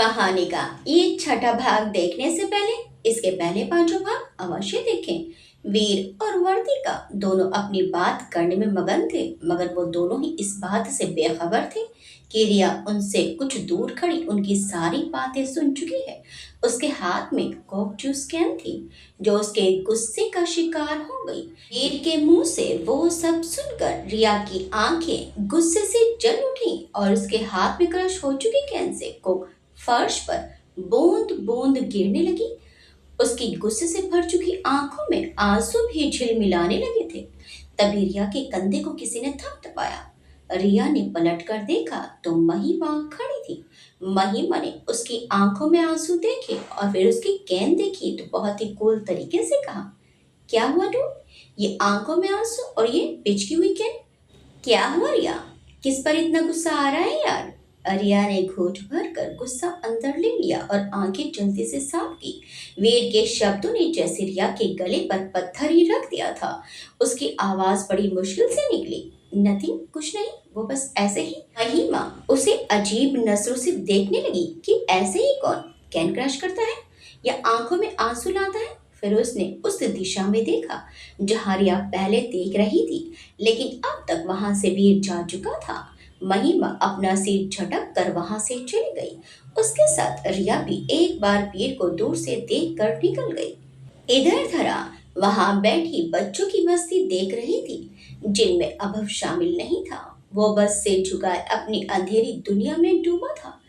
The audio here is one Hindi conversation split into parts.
कहानी का ये छठा भाग देखने से पहले इसके पहले पांचों भाग अवश्य देखें। वीर और वर्तिका दोनों अपनी बात करने में मगन थे, मगर वो दोनों ही इस बात से बेखबर थे कि रिया उनसे कुछ दूर खड़ी उनकी सारी बातें सुन चुकी है। उसके हाथ में कोक जूस कैन थी, जो उसके गुस्से का शिकार हो गई। वीर के मुंह से वो सब सुनकर रिया की आंखें गुस्से से जल उठी और उसके हाथ में क्रश हो चुकी कैन से कोक फर्श पर बूंद बूंद गिरने लगी। उसकी गुस्से से भर चुकी आंखों में आंसू भी झिलमिलाने लगे थे। तभी रिया के कंधे को किसी ने थपथपाया। रिया ने पलट कर देखा तो महिमा खड़ी थी। महिमा ने उसकी आंखों में आंसू देखे और फिर उसकी कैन देखी तो बहुत ही कूल तरीके से कहा, क्या हुआ डू? ये आंखों में आंसू और ये पिचकी हुई कैन, क्या हुआ रिया? किस पर इतना गुस्सा आ रहा है यार? रिया ने घूंट भर कर गुस्सा अंदर ले लिया और आंखें जल्दी से साफ की। वीर के शब्दों ने जैसे रिया के गले पर पत्थर ही रख दिया था। उसकी आवाज बड़ी मुश्किल से निकली, नथिंग, कुछ नहीं, वो बस ऐसे ही। महिमा उसे अजीब नजरों से देखने लगी कि ऐसे ही कौन कैन क्रश करता है या आंखों में आंसू लाता है। फिर उसने उस दिशा में देखा जहां रिया पहले देख रही थी, लेकिन अब तक वहां से वीर जा चुका था। महिमा अपना सिर झटक कर वहां से चली गई। उसके साथ रिया भी एक बार वीर को दूर से देख कर निकल गई। इधर धरा वहां बैठी बच्चों की मस्ती देख रही थी, जिनमें अभव शामिल नहीं था। वो बस सिर झुकाए अपनी अंधेरी दुनिया में डूबा था।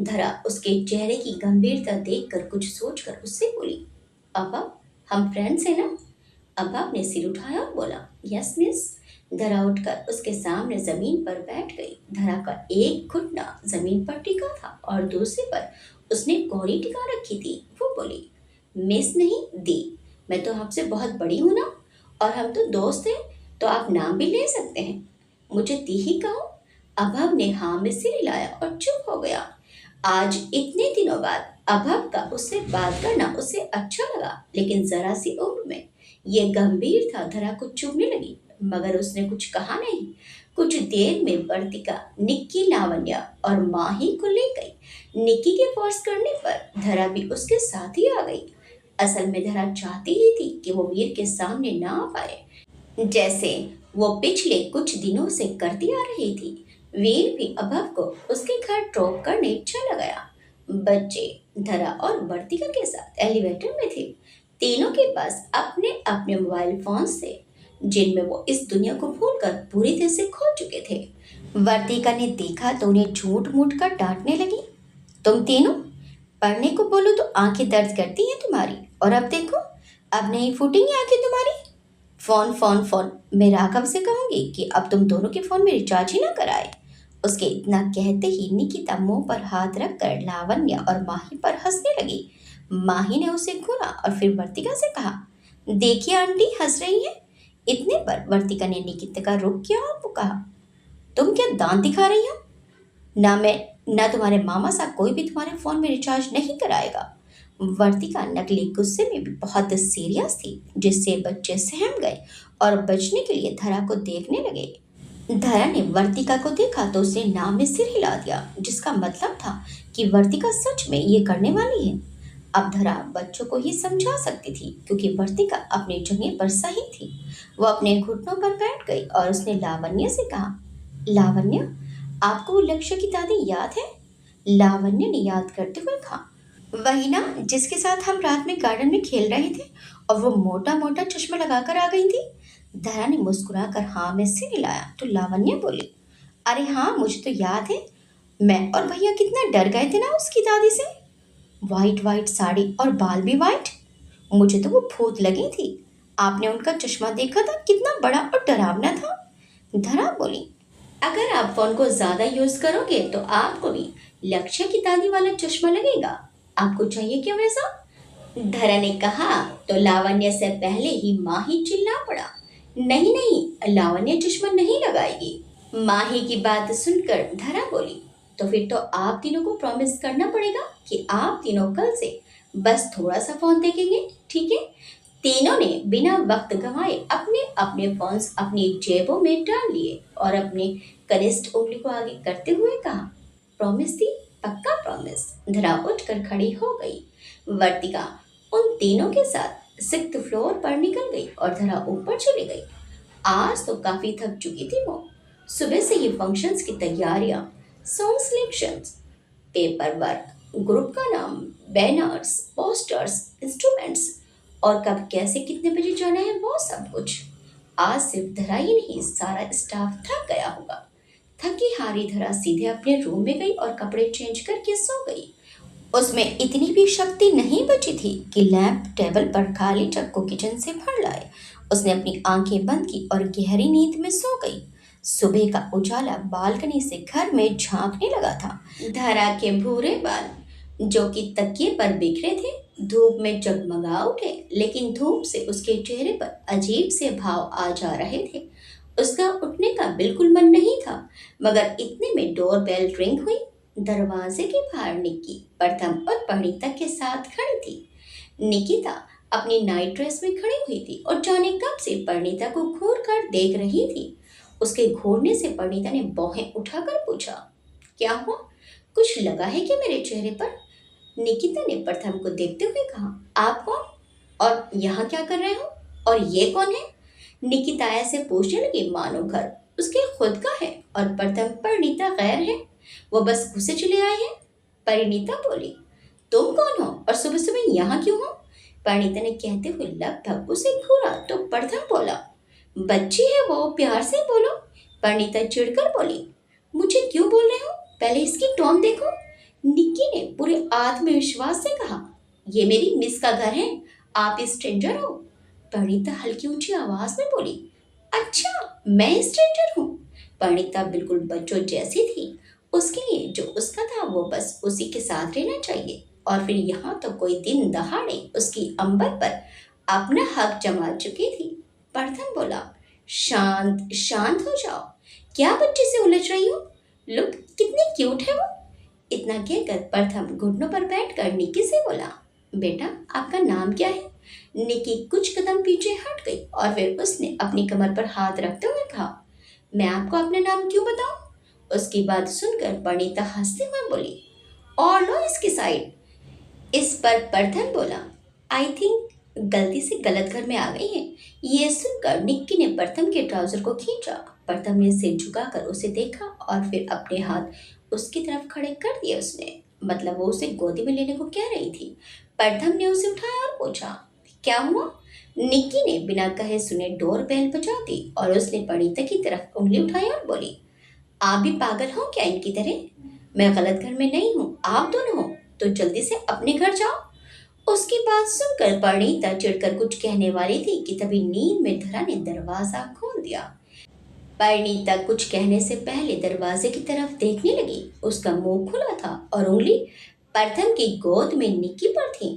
धरा उसके चेहरे की गंभीरता देखकर कुछ सोचकर उससे बोली, अभव, हम फ्रेंड्स हैं ना? अब्बा ने सिर उठाया और बोला, यस मिस। धरा उठकर उसके सामने जमीन पर बैठ गई। धरा का एक घुटना जमीन पर टिका था और दूसरे पर उसने कोहनी टिका रखी थी। वो बोली, मिस नहीं दी, मैं तो आपसे बहुत बड़ी हूं ना, और हम तो दोस्त हैं, तो आप नाम भी ले सकते हैं। मुझे दी ही कहो। अभव ने हाँ में सिर हिलाया और चुप हो गया। आज इतने दिनों बाद अभव का उससे बात करना उसे अच्छा लगा, लेकिन जरा सी उम्र में ये गंभीर था। धरा को चुभने लगी, मगर उसने कुछ कहा नहीं। कुछ देर में वर्तिका, निक्की, लावण्या और माही को ले गई। निक्की के फोर्स करने पर धरा भी उसके साथ ही आ गई। असल में धरा चाहती ही थी कि वो वीर के सामने ना आ पाए, जैसे वो पिछले कुछ दिनों से करती आ रही थी। वीर भी अभव को उसके घर ड्रॉप करने चला गया। बच्चे धरा और वर्तिका के साथ एलिवेटर में थे। तीनों के पास अपने अपने मोबाइल फोन थे, जिनमें वो इस दुनिया को भूलकर पूरी तरह से खो चुके थे। वर्तिका ने देखा तो उन्हें झूठ मूठ कर डांटने लगी, तुम तीनों पढ़ने को बोलो तो आंखें दर्द करती हैं तुम्हारी, और अब देखो, अब नहीं फूटेंगी आंखें तुम्हारी। फोन फोन फोन, मैं राघव से कहूंगी कि अब तुम दोनों के फोन में रिचार्ज ही ना कराए। उसके इतना कहते ही निकिता मुंह पर हाथ रखकर लावण्या और माही पर हंसने लगी। माही ने उसे घूरा और फिर वर्तिका से कहा, देखिए आंटी हंस रही है। इतने पर वर्तिका ने निकिता का रुख किया और वो कहा, तुम क्या दांत दिखा रही हो? ना मैं, ना तुम्हारे मामा सा कोई भी तुम्हारे फोन में रिचार्ज नहीं कराएगा। वर्तिका नकली गुस्से में भी बहुत सीरियस थी, जिससे बच्चे सहम गए और बचने के लिए धरा को देखने लगे। धरा ने वर्तिका को देखा तो उसने नाम में सिर हिला दिया, जिसका मतलब था कि वर्तिका सच में ये करने वाली है। अब धरा बच्चों को ही समझा सकती थी, क्योंकि वर्तिका अपनी जगह पर सही थी। वो अपने घुटनों पर बैठ गई और उसने लावण्य से कहा, लावण्य, आपको वो लक्ष्य की दादी याद है? लावण्य ने याद करते हुए कहा, वही ना, जिसके साथ हम रात में गार्डन में खेल रहे थे और वो मोटा मोटा चश्मा लगाकर आ गई थी। धरा ने मुस्कुराकर हाँ में सिर हिलाया तो लावण्य बोली, अरे हाँ, मुझे तो याद है। मैं और भैया कितना डर गए थे ना उसकी दादी से। वाइट वाइट साड़ी और बाल भी वाइट, मुझे तो वो भूत लगी थी। आपने उनका चश्मा देखा था, कितना बड़ा और डरावना था। धरा बोली, अगर आप फोन को ज्यादा यूज करोगे तो आपको भी लक्ष्य की दादी वाला चश्मा लगेगा। आपको चाहिए क्या वैसा? धरा ने कहा तो लावण्य से पहले ही माही चिल्ला पड़ा, नहीं नहीं, लावण्य चश्मा नहीं लगाएगी। माही की बात सुनकर धरा बोली, तो फिर तो आप तीनों को प्रॉमिस करना पड़ेगा कि आप तीनों कल से बस थोड़ा सा फोन देखेंगे, ठीक है? तीनों ने बिना वक्त गंवाए अपने अपने फोन्स अपनी जेबों में डाल लिए और अपने कनिष्ठ उंगली को आगे करते हुए कहा, प्रॉमिस दी? पक्का प्रॉमिस। धरा उठकर खड़ी हो गई। वर्तिका उन तीनों के साथ सिक्स्थ फ्लोर पर निकल गई और धरा ऊपर चली गई। आज तो काफी थक चुकी थी वो। सुबह से ही फंक्शंस की तैयारियां, song selections, paper work, group का नाम, बैनर्स, पोस्टर्स, इंस्ट्रूमेंट्स और कब कैसे कितने बजे जाना है वो सब कुछ। आज सिर्फ धरा ही नहीं, सारा स्टाफ थक गया होगा। थकी हारी धरा सीधे अपने रूम में गई और कपड़े चेंज करके सो गई। उसमें इतनी भी शक्ति नहीं बची थी कि लैंप टेबल पर खाली जग को किचन से भर लाए। उसने अपनी आंखें बंद की और गहरी नींद में सो गई। सुबह का उजाला बालकनी से घर में झांकने लगा था। धरा के भूरे बाल जो कि तकिए पर बिखरे थे धूप में जगमगा उठे, लेकिन धूप से उसके चेहरे पर अजीब से भाव आ जा रहे थे। उसका उठने का बिल्कुल मन नहीं था, मगर इतने में डोर बेल रिंग हुई। दरवाजे के बाहर निक्की, प्रथम और परिणीता के साथ खड़ी थी। निकिता अपनी नाइट ड्रेस में खड़ी हुई थी और जाने कब से परिणीता को घूर कर देख रही थी। उसके घूरने से परिणीता ने बाहें उठाकर पूछा, क्या हुआ? कुछ लगा है क्या मेरे चेहरे पर? निकिता ने प्रथम को देखते हुए कहा, आप कौन और यहाँ क्या कर रहे हो? और ये कौन है? निकिता ऐसे पूछने लगी मानो घर उसके खुद का है और प्रथम परिणीता गैर है। वो बस घुसे चले आए हैं। परिणीता बोली, तुम कौन हो और सुबह सुबह यहाँ क्यों हो? परिणीता ने कहते हुए लगभग उसे घूरा तो प्रथम बोला, बच्ची है वो, प्यार से बोलो। परिणीता चिढ़कर बोली, मुझे क्यों बोल रहे हो? पहले इसकी टोन देखो। निक्की ने पूरे आत्मविश्वास से कहा, ये मेरी मिस का घर है, आप स्ट्रेंजर हो। परिणीता हल्की ऊंची आवाज में बोली, अच्छा मैं स्ट्रेंजर हूँ। परिणीता बिल्कुल बच्चों जैसी थी। उसके लिए जो उसका था वो बस उसी के साथ रहना चाहिए। और फिर यहाँ तो कोई दिन दहाड़े उसकी अंबर पर अपना हक जमा चुकी थी। प्रथम बोला, शांत शांत हो जाओ, क्या बच्चे से उलझ रही हो? लुक कितनी क्यूट है वो। इतना कहकर प्रथम घुटनों पर बैठकर निक्की से बोला, बेटा आपका नाम क्या है? निक्की कुछ कदम पीछे हट गई और फिर उसने अपनी कमर पर हाथ रखते हुए कहा, मैं आपको अपना नाम क्यों बताऊं? उसकी बात सुनकर परिणीता हंसते हुए बोली, और लो इसकी साइड। इस पर प्रथम बोला, आई थिंक गलती से गलत घर में आ गई है। ये सुनकर निक्की ने प्रथम के ट्राउजर को खींचा। प्रथम ने सिर झुकाकर उसे देखा और फिर अपने हाथ उसकी तरफ खड़े कर दिए। उसने मतलब वो उसे गोदी में लेने को कह रही थी। प्रथम ने उसे उठाया और पूछा, क्या हुआ? निक्की ने बिना कहे सुने डोर बेल बजा दी और उसने परिणीता की तरफ उंगली उठाई और बोली, आप भी पागल हो क्या इनकी तरह? मैं गलत घर में नहीं हूँ, आप दोनों हो, तो जल्दी से अपने घर जाओ। उसकी बात सुनकर परिणीता चिढ़कर कुछ कहने वाली थी कि तभी नींद में धरा ने दरवाजा खोल दिया। परिणीता कुछ कहने से पहले दरवाजे की तरफ देखने लगी। उसका मुंह खुला था और उंगली प्रथम की गोद में निक्की पर थी।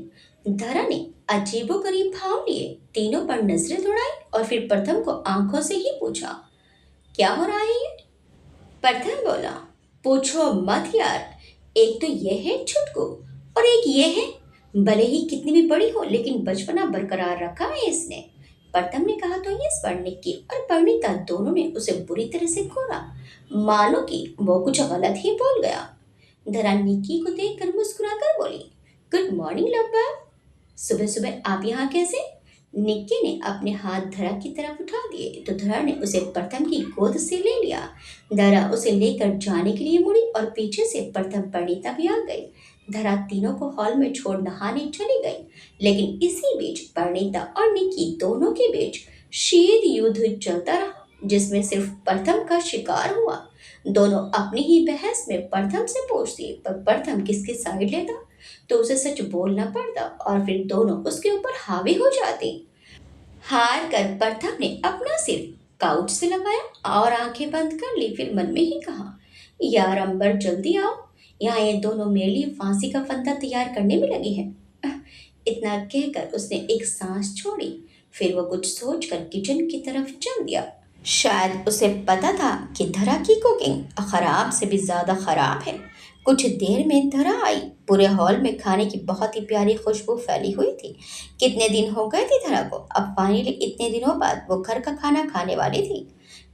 धरा ने अजीबोगरीब भाव लिए तीनों पर नजरें दौड़ाई और फिर प्रथम को आंखों से ही पूछा, क्या हो रहा है ये? प्रथम बोला, पूछो मत यार, एक तो ये है छुटकू और एक ये है। भले ही कितनी भी बड़ी हो लेकिन बचपना बरकरार रखा है इसने। प्रथम ने कहा तो इस पर निक्की और परिणीता दोनों ने उसे बुरी तरह से घूरा, मानो कि वो कुछ गलत ही बोल गया। धरा निक्की को देखकर मुस्कुराकर बोली, गुड मॉर्निंग लव। सुबह सुबह आप यहाँ कैसे? निक्की ने अपने हाथ धरा की तरफ उठा दिए तो धरा ने उसे प्रथम की गोद से ले लिया। धरा उसे लेकर जाने के लिए मुड़ी और पीछे से प्रथम परिणीता भी आ गई। धरा तीनों को हॉल में छोड़ नहाने चली गई, लेकिन इसी बीच परिणीता और निक्की दोनों के बीच शीत युद्ध चलता रहा, जिसमें सिर्फ प्रथम का शिकार हुआ। दोनों अपनी ही बहस में प्रथम से पूछती, पर प्रथम किसकी साइड लेता तो उसे सच बोलना पड़ता और फिर दोनों उसके ऊपर हावी हो जाते। हार कर प्रथम ने अपना सिर काउच से लगाया और आंखें बंद कर ली। फिर मन में ही कहा, यार अंबर जल्दी आओ, यहाँ ये दोनों मेरे लिए फांसी का फंदा तैयार करने में लगी है। इतना कहकर उसने एक सांस छोड़ी। फिर वो कुछ सोचकर किचन की तरफ चल दिया। शायद उसे पता था कि धरा की कुकिंग खराब से भी ज्यादा खराब है। कुछ देर में धरा आई। पूरे हॉल में खाने की बहुत ही प्यारी खुशबू फैली हुई थी। कितने दिन हो गए थे धरा को, अब फाइनली इतने दिनों बाद वो घर का खाना खाने वाली थी।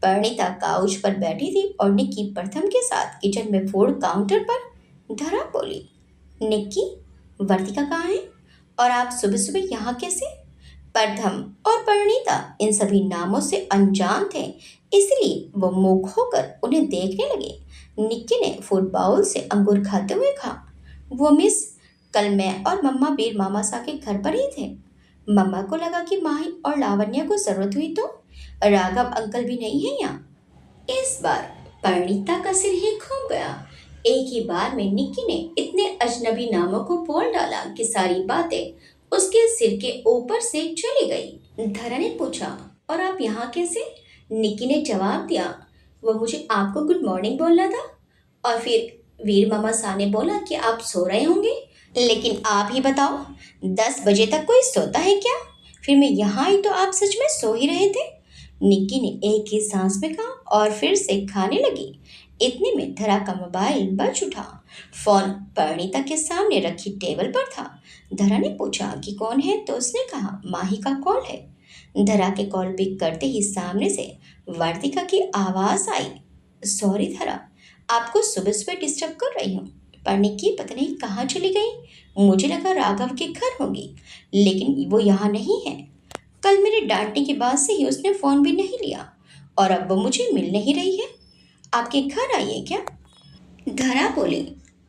परिणीता काउच पर बैठी थी और निक्की प्रथम के साथ किचन में फूड काउंटर पर धरा बोली, निक्की, वर्तिका कहाँ है? और आप सुबह सुबह यहाँ कैसे? प्रथम और परिणीता इन सभी नामों से अनजान थे, इसलिए वो मुंह खोकर उन्हें देखने लगे। निक्की ने फूड बाउल से अंगूर खाते हुए कहा, वो मिस, कल मैं और मम्मा वीर मामा सा के घर पर ही थे। मम्मा को लगा कि माही और लावण्य को जरूरत हुई तो राघव अंकल भी नहीं है यहाँ। इस बार परिणीता का सिर ही घूम गया। एक ही बार में निक्की ने इतने अजनबी नामों को बोल डाला कि सारी बातें उसके सिर के ऊपर से चली गई। धरा ने पूछा, और आप यहाँ कैसे? निक्की ने जवाब दिया, वो मुझे आपको गुड मॉर्निंग बोलना था, और फिर वीर मामा सा ने बोला कि आप सो रहे होंगे। लेकिन आप ही बताओ, 10 बजे तक कोई सोता है क्या? फिर मैं यहाँ आई तो आप सच में सो ही रहे थे। निक्की ने एक ही सांस में कहा और फिर से खाने लगी। इतने में धरा का मोबाइल बज उठा। फोन परिणीता के सामने रखी टेबल पर था। धरा ने पूछा कि कौन है, तो उसने कहा माही का कॉल है। धरा के कॉल पिक करते ही सामने से वर्तिका की आवाज आई, सॉरी धरा, आपको सुबह सुबह डिस्टर्ब कर रही हूँ, पर निक्की पता नहीं कहाँ चली गई। मुझे लगा राघव के घर होगी, लेकिन वो यहाँ नहीं है। कल मेरे डांटने के बाद से ही उसने फ़ोन भी नहीं लिया, और अब वो मुझे मिल नहीं रही है। आपके घर आई है क्या? धरा बोली,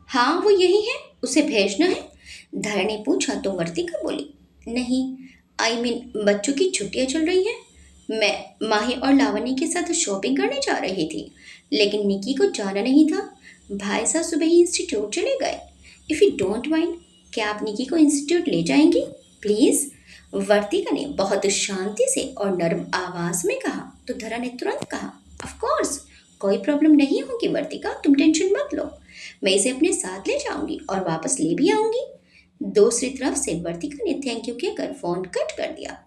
हाँ वो यही है, उसे भेजना है। धरा ने पूछा तो वर्तिका बोली, नहीं, आई मीन बच्चों की छुट्टियां चल रही हैं। मैं माही और लावणी के साथ शॉपिंग करने जा रही थी, लेकिन निकी को जाना नहीं था। भाई साहब सुबह ही इंस्टीट्यूट चले गए। इफ़ यू डोंट माइंड, क्या आप निकी को इंस्टीट्यूट ले जाएंगी प्लीज़? वर्तिका ने बहुत शांति से और नर्म आवाज में कहा। तो धरा ने तुरंत कहा, ऑफ कोर्स, कोई प्रॉब्लम नहीं होगी वर्तिका, तुम टेंशन मत लो। मैं इसे अपने साथ ले जाऊंगी और वापस ले भी आऊंगी। दूसरी तरफ से वर्तिका ने थैंक यू कहकर फोन कट कर दिया।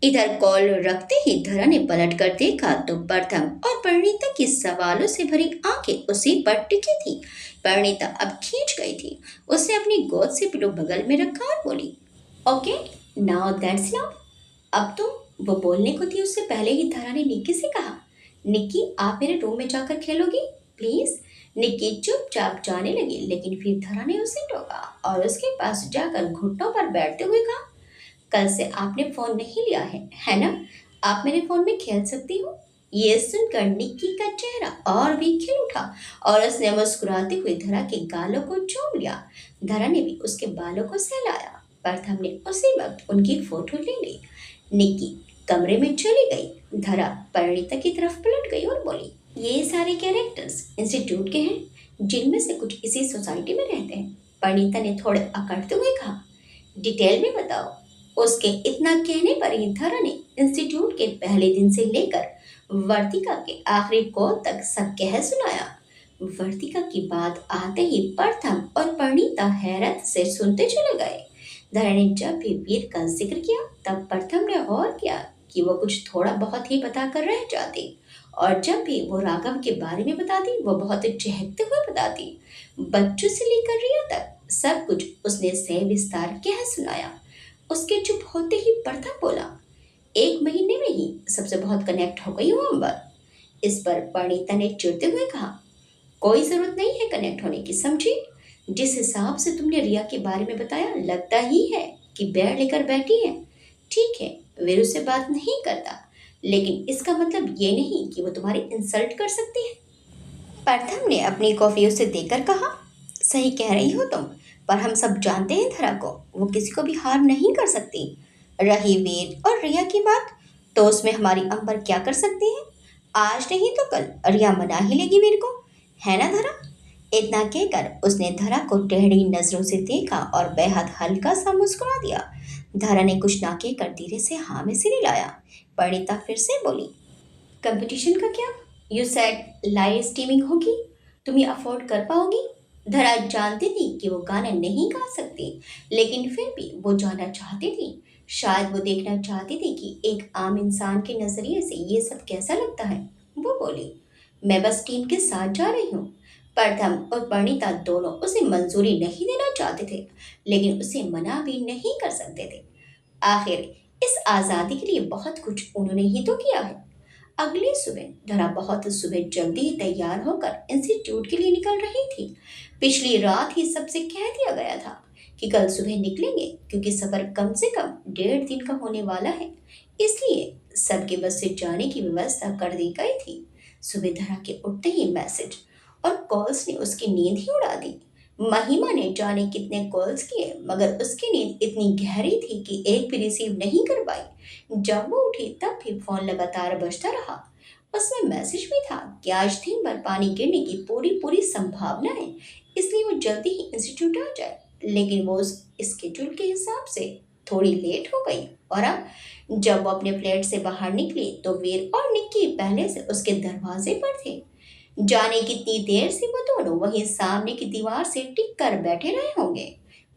इधर कॉल रखते ही धरा ने पलट कर देखा तो प्रथम और परिणीता की सवालों से भरी आंखें उसी पर टिकी थी। परिणीता अब खींच गई थी। उसने अपनी गोद से पिलो बगल में रखा और बोली, ओके, नाउ दैट्स इनफ। अब तुम, वो बोलने को थी उससे पहले ही धरा ने निक्की से कहा, निक्की आप मेरे रूम में जाकर खेलोगी प्लीज? निक्की चुपचाप जाने लगी, लेकिन फिर धरा ने उसे टोका और उसके पास जाकर घुटनों पर बैठते हुए कहा, कल से आपने फोन नहीं लिया है ना? आप मेरे फोन में खेल सकती हो। ये सुनकर निक्की का चेहरा और भी खिल उठा और उसने मुस्कुराते हुए धरा के गालों को चूम लिया। धरा ने भी उसके बालों को सहलाया। प्रथम ने उसी वक्त उनकी फोटो ले ली। निक्की कमरे में चली गई। धरा परिणीता की तरफ पलट गई और बोली, ये सारे कैरेक्टर्स इंस्टीट्यूट के हैं, जिनमें से कुछ इसी सोसाइटी में रहते हैं। परिणीता ने थोड़े अकड़ते हुए कहा, डिटेल में बताओ। उसके इतना कहने पर ही धरा ने इंस्टीट्यूट के पहले दिन से लेकर वर्तिका के आखिरी कॉल तक सब कह सुनाया। वर्तिका की बात आते ही प्रथम और परिणीता हैरत से सुनते चले गए। धरा ने जब भी वीर का जिक्र किया तब प्रथम ने गौर किया कि वो कुछ थोड़ा बहुत ही बताकर रह जाती, और जब भी वो राघव के बारे में बताती वो बहुत चहकते हुए बताती। बच्चों से लेकर रिया तक सब कुछ उसने सविस्तार कह सुनाया। उसके चुप होते ही प्रथम बोला, 1 महीने में ही सबसे बहुत कनेक्ट हो गई हूँ अंबर। इस पर परिणीता ने चिढ़ते हुए कहा, कोई जरूरत नहीं है कनेक्ट होने की, समझी? जिस हिसाब से तुमने रिया के बारे में बताया, लगता ही है कि बैग लेकर बैठी है। ठीक है, वीरू से बात नहीं करता, लेकिन इसका मतलब ये नहीं कि वो तुम्हारी इंसल्ट कर सकती है। प्रथम ने अपनी कॉफी उसे देकर कहा, सही कह रही हो तुम, पर हम सब जानते हैं धरा को, वो किसी को भी हार्म नहीं कर सकती। रही वीर और रिया की बात, तो उसमें हमारी अंबर क्या कर सकती है? आज नहीं तो कल रिया मना ही लेगी वीर को, है ना धरा? इतना कहकर उसने धरा को टेढ़ी नजरों से देखा और बेहद हल्का सा मुस्कुरा दिया। धरा ने कुछ ना कहकर धीरे से हाँ में सिर हिलाया। परिणीता फिर से बोली, कंपटीशन का क्या? यू सेड लाइव स्ट्रीमिंग होगी, तुम ये अफोर्ड कर पाओगी? धरा जानती थी कि वो गाना नहीं गा सकती, लेकिन फिर भी वो जाना चाहती थी। शायद वो देखना चाहती थी कि एक आम इंसान के नजरिए से ये सब कैसा लगता है। वो बोली, मैं बस टीम के साथ जा रही हूँ। प्रथम और परिणीता दोनों उसे मंजूरी नहीं देना चाहते थे, लेकिन उसे मना भी नहीं कर सकते थे। आखिर इस आज़ादी के लिए बहुत कुछ उन्होंने ही तो किया है। अगली सुबह धरा बहुत सुबह जल्दी ही तैयार होकर इंस्टीट्यूट के लिए निकल रही थी। पिछली रात ही सबसे कह दिया गया था कि कल सुबह निकलेंगे, क्योंकि सफर कम से कम 1.5 दिन का होने वाला है। इसलिए सबके बस से जाने की व्यवस्था कर दी गई थी। सुबह धरा के उठते ही मैसेज और कॉल्स ने उसकी नींद ही उड़ा दी। महिमा ने जाने कितने कॉल्स किए, मगर उसकी नींद इतनी गहरी थी कि एक भी रिसीव नहीं कर पाई। जब वो उठी तब भी फोन लगातार बजता रहा। उसमें मैसेज भी था कि आज दिन भर पानी गिरने की पूरी पूरी संभावना है, इसलिए वो जल्दी ही इंस्टीट्यूट आ जाए। लेकिन वो उस स्केड्यूल के हिसाब से थोड़ी लेट हो गई। और अब जब वो अपने फ्लैट से बाहर निकली तो वीर और निक्की पहले से उसके दरवाजे पर थे। जाने कितनी देर से वो दोनों वहीं सामने की दीवार से टिक कर बैठे रहे होंगे।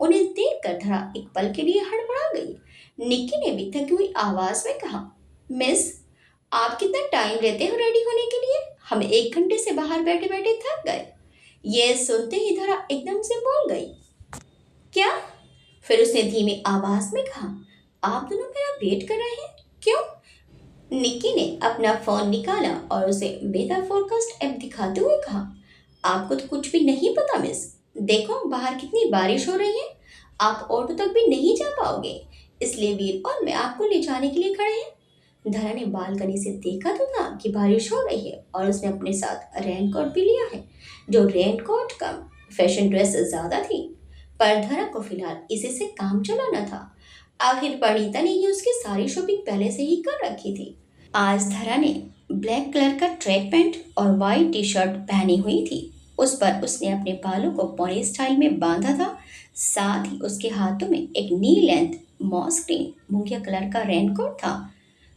उन्हें देख कर धरा एक पल के लिए हड़बड़ा गई। निक्की ने भी थकी हुई आवाज में कहा, मिस, आप कितना टाइम लेते हो रेडी होने के लिए? हम 1 घंटे से बाहर बैठे बैठे थक गए। ये सुनते ही धरा एकदम से बोल गई, क्या? फिर उसने धीमी आवाज में कहा, आप दोनों मेरा वेट कर रहे हैं? क्यों? निक्की ने अपना फोन निकाला और उसे वेदर फोरकास्ट ऐप दिखाते हुए कहा, आपको तो कुछ भी नहीं पता मिस। देखो बाहर कितनी बारिश हो रही है, आप ऑटो तक भी नहीं जा पाओगे। इसलिए वीर और मैं आपको ले जाने के लिए खड़े हैं। धरा ने बालकनी से देखा तो था कि बारिश हो रही है और उसने अपने साथ रेनकोट भी लिया है, जो रेनकोट कम फैशन ड्रेस ज्यादा थी। पर धरा को फिलहाल इसी से काम चलाना था। आखिर परिणीता ने ही उसकी सारी शॉपिंग पहले से ही कर रखी थी। आज धरा ने ब्लैक कलर का ट्रैक पैंट और वाइट टी शर्ट पहनी हुई थी। उस पर उसने अपने बालों को पॉनी स्टाइल में बांधा था। साथ ही उसके हाथों में एक नी लेंथ मॉस ग्रीन मुंगिया कलर का रेनकोट था।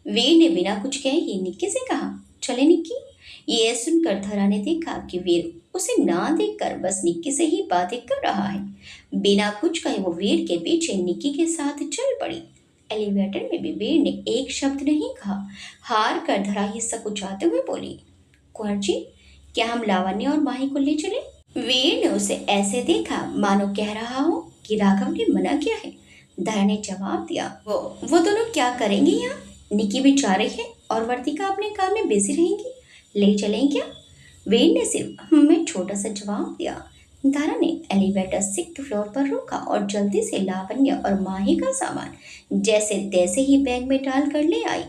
वीर ने बिना कुछ कहे ही निक्की से कहा, चले निक्की। ये सुनकर धरा ने देखा कि वीर उसे ना देखकर बस निक्की से ही बातें कर रहा है। बिना कुछ कहे वो वीर के पीछे निक्की के साथ चल पड़ी। एलिवेटर में भी वीर ने एक शब्द नहीं कहा। हार कर धरा ही सकुचाते हुए बोली, कुंवर जी, क्या हम लावण्य और माही को ले चले? वीर ने उसे ऐसे देखा मानो कह रहा हो कि राघव ने मना किया है। धरा ने जवाब दिया, वो दोनों क्या करेंगे यहाँ? निकी भी जा रही है और वर्तिका अपने काम में बिजी रहेंगी। ले चलें क्या? वीर ने सिर्फ में छोटा सा जवाब दिया। धारा ने एलिवेटर 6th फ्लोर पर रोका और जल्दी से लावण्य और माही का सामान जैसे तैसे ही बैग में डाल कर ले आई।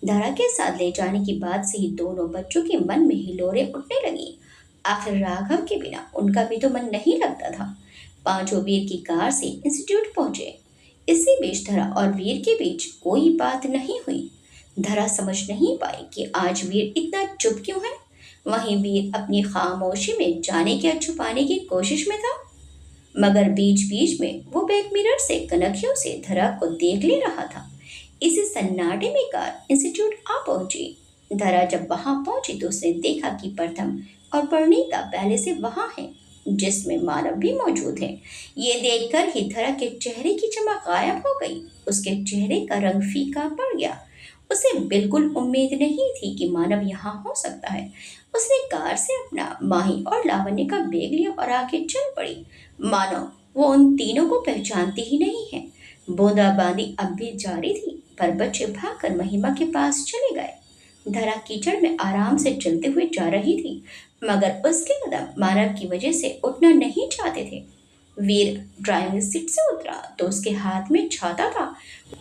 धारा के साथ ले जाने की बात से ही दोनों बच्चों के मन में हिलोरें उठने लगी। आखिर राघव के बिना उनका भी तो मन नहीं लगता था। पांचों वीर की कार से इंस्टीट्यूट पहुंचे। इसी बीच धरा और वीर के बीच कोई बात नहीं हुई। धरा समझ नहीं पाई कि आज वीर इतना चुप क्यों है। वहीं वीर अपनी खामोशी में जाने क्या छुपाने की कोशिश में था, मगर बीच बीच में वो बैक मिरर से कनखियों से धरा को देख ले रहा था। इसी सन्नाटे में कार इंस्टीट्यूट आ पहुंची। धरा जब वहां पहुंची तो उसने देखा कि प्रथम और परिणीता पहले से वहां है, जिसमें मानव भी मौजूद है। ये देखकर ही धरा के चेहरे की चमक गायब हो गई। उसके चेहरे का रंग फीका पड़ गया। उसे बिल्कुल उम्मीद नहीं थी कि मानव यहाँ हो सकता है। उसने कार से अपना माही और लावण्य का बैग लिया और आगे चल पड़ी, मानो वो उन तीनों को पहचानती ही नहीं है। बूंदाबांदी अब भी जारी थी, पर बच्चे भागकर महिमा के पास चले गए। धरा कीचड़ में आराम से चलते हुए जा रही थी, मगर उसके कदम मानव की वजह से उठना नहीं चाहते थे। वीर ड्राइविंग सीट से उतरा तो उसके हाथ में छाता था।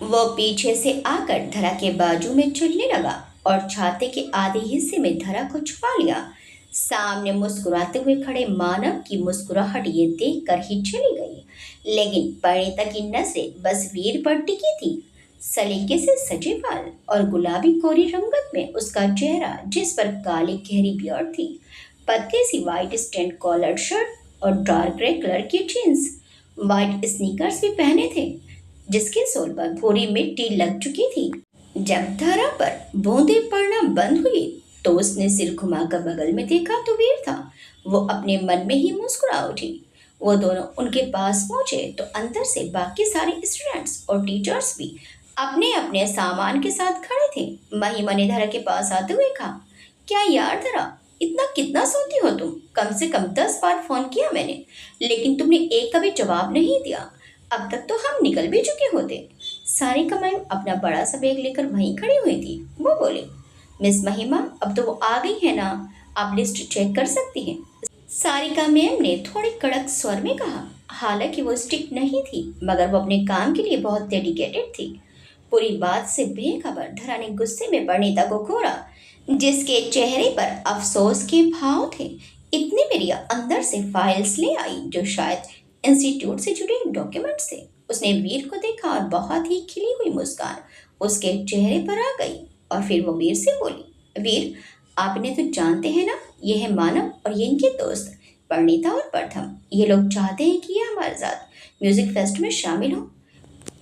वो पीछे से आकर धरा के बाजू में चलने लगा और छाते के आधे हिस्से में धरा को छुपा लिया। सामने मुस्कुराते हुए खड़े मानव की मुस्कुराहट ये देख कर ही चली गई, लेकिन परिणीता की नजरें बस वीर पर टिकी थी। सलीके से सजे बाल और गुलाबी कोरी रंगत में उसका चेहरा, जिस पर काली गहरी बियर्ड थी, पतली सी वाइट स्टैंड कॉलर शर्ट और डार्क ग्रे कलर की जींस, वाइट स्नीकर्स भी पहने थे, जिसके सोल पर भूरी मिट्टी लग चुकी थी। जब धरा पर बूंदें पड़ना बंद हुई तो उसने सिर घुमाकर बगल में देखा तो वीर था। वो अपने मन में ही मुस्कुरा उठी। वो दोनों उनके पास पहुंचे तो अंदर से बाकी सारे स्टूडेंट्स और टीचर्स भी अपने अपने सामान के साथ खड़े थे। महिमा ने धरा के पास आते हुए कहा, क्या यार धरा, इतना कितना सोती हो तुम? कम से कम 10 बार फोन किया मैंने, लेकिन तुमने एक का भी जवाब नहीं दिया। अब तक तो हम निकल भी चुके होते। सारिका मैम अपना बड़ा सा बैग लेकर वहीं खड़ी हुई थी। वो बोली, मिस महिमा, अब तो वो आ गई है ना, आप लिस्ट चेक कर सकती हैं। सारिका मैम ने थोड़े कड़क स्वर में कहा। हालांकि वो स्ट्रिक्ट नहीं थी, मगर वो अपने काम के लिए बहुत डेडिकेटेड थी। पूरी बात से बेखबर धरा ने गुस्से में परिणीता को घूरा, जिसके चेहरे पर अफसोस के भाव थे। इतने में रिया अंदर से फाइल्स ले आई, जो शायद इंस्टीट्यूट से जुड़े डॉक्यूमेंट्स थे। उसने वीर को देखा और बहुत ही खिली हुई मुस्कान उसके चेहरे पर आ गई। और फिर वो वीर से बोली, वीर, आप इन्हें तो जानते हैं ना, ये है मानव और ये इनके दोस्त परिणीता और प्रथम। ये लोग चाहते हैं कि ये हमारे साथ म्यूजिक फेस्ट में शामिल हो।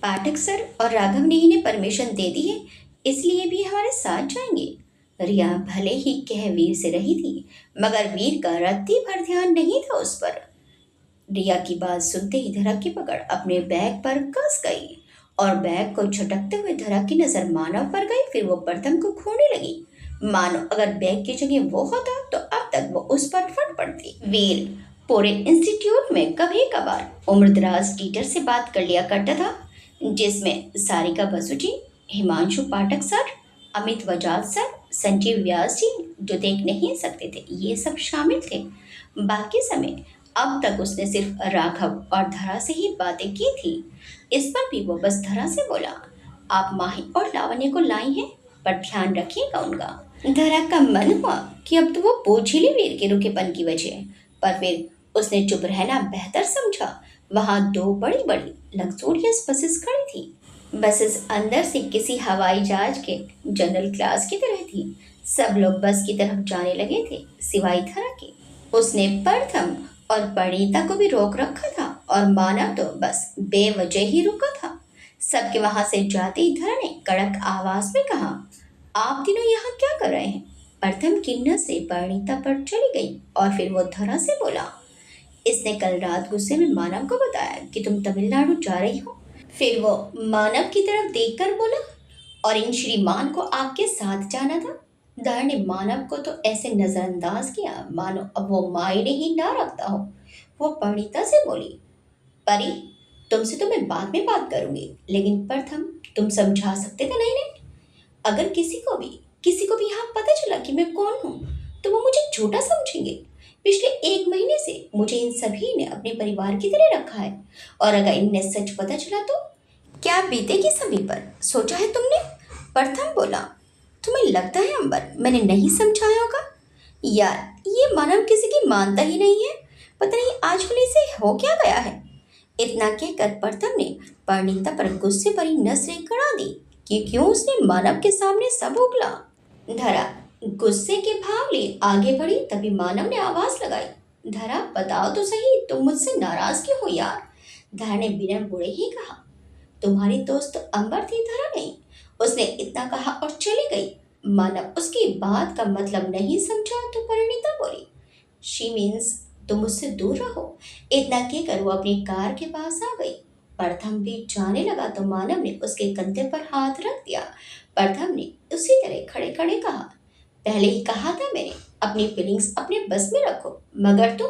पाठक सर और राघव ने इन्हें परमिशन दे दी है, इसलिए भी हमारे साथ जाएंगे। रिया भले ही कह वीर से रही थी, मगर वीर का रत्ती भर ध्यान नहीं था उस पर। रिया की बात सुनते ही धरा की पकड़ अपने बैग पर कस गई और बैग को झटकते हुए धरा की नजर मानव पर गई। फिर वो प्रथम को खोने लगी। मानो अगर बैग की जगह वो होता तो अब तक वो उस पर फट पड़ती। वीर पूरे इंस्टीट्यूट में कभी कभार उम्रदराज टीचर से बात कर लिया करता था, जिसमें सारिका बसु जी, हिमांशु पाठक सर, अमित बजाज सर, संजीव व्यास जी, जो देख नहीं सकते थे, ये सब शामिल थे। बाकी समय अब तक उसने सिर्फ राघव और धरा से ही बातें की थी। इस पर भी वो बस धरा से बोला, आप माही और लावण्य को लाई हैं, पर ध्यान रखिएगा उनका। धरा का मन हुआ कि अब तो वो पूछ ही ली वीर के रुखेपन की वजह, पर फिर उसने चुप रहना बेहतर समझा। वहां दो बड़ी बड़ी लग्जूरियस बसेस खड़ी थी। बसेस अंदर से किसी हवाई जहाज के जनरल क्लास की तरह थी। सब लोग बस की तरफ जाने लगे थे, सिवाय धरा के। उसने प्रथम और परिणीता को भी रोक रखा था, और मानव तो बस बेवजह ही रुका था। सबके वहां से जाते ही धरा ने कड़क आवाज में कहा, आप तीनों यहाँ क्या कर रहे हैं? प्रथम किन्नर से परिणीता पर चली गई और फिर वो धरा से बोला, इसने कल रात गुस्से में मानव को बताया कि तुम तमिलनाडु जा रही हो। फिर वो मानव की तरफ देखकर बोला, और इन श्रीमान को आपके साथ जाना था। धरा ने मानव को तो ऐसे नजरअंदाज किया मानो अब वो मायने ही ना रखता हो। वो परिणीता से बोली, परी, तुमसे तो मैं बाद में बात करूंगी, लेकिन प्रथम, तुम समझा सकते थे नहीं ने? अगर किसी को भी यहाँ पता चला कि मैं कौन हूँ, तो वो मुझे झूठा समझेंगे। पिछले 1 महीने से मुझे इन सभी ने अपने परिवार की तरह रखा है, और अगर इन्हें सच पता चला तो क्या बीतेगी सभी पर, सोचा है तुमने? प्रथम बोला, तुम्हें लगता है अंबर मैंने नहीं समझाया होगा? यार, ये मानव किसी की मानता ही नहीं है। पता नहीं आजकल इसे हो क्या गया है। इतना कहकर प्रथम ने परिणीता पर गुस्से भरी नजरें गड़ा दी कि क्यों उसने मानव के सामने सब उगला। धरा गुस्से के भाव लिए आगे बढ़ी, तभी मानव ने आवाज लगाई, धरा, बताओ तो सही, तुम मुझसे नाराज क्यों हो यार? धरा ने बिना बुरे ही कहा, तुम्हारी दोस्त तो अंबर थी, धरा नहीं। उसने इतना कहा और चली गई। मानव उसकी बात का मतलब नहीं समझा तो परिणीता बोली, शी मीन्स तुम मुझसे दूर रहो। इतना कहकर वो अपनी कार के पास आ गई। प्रथम भी जाने लगा तो मानव ने उसके कंधे पर हाथ रख दिया। प्रथम ने उसी तरह खड़े खड़े कहा, पहले ही कहा था मैंने, अपनी फीलिंग्स अपने बस में रखो। मगर तुम,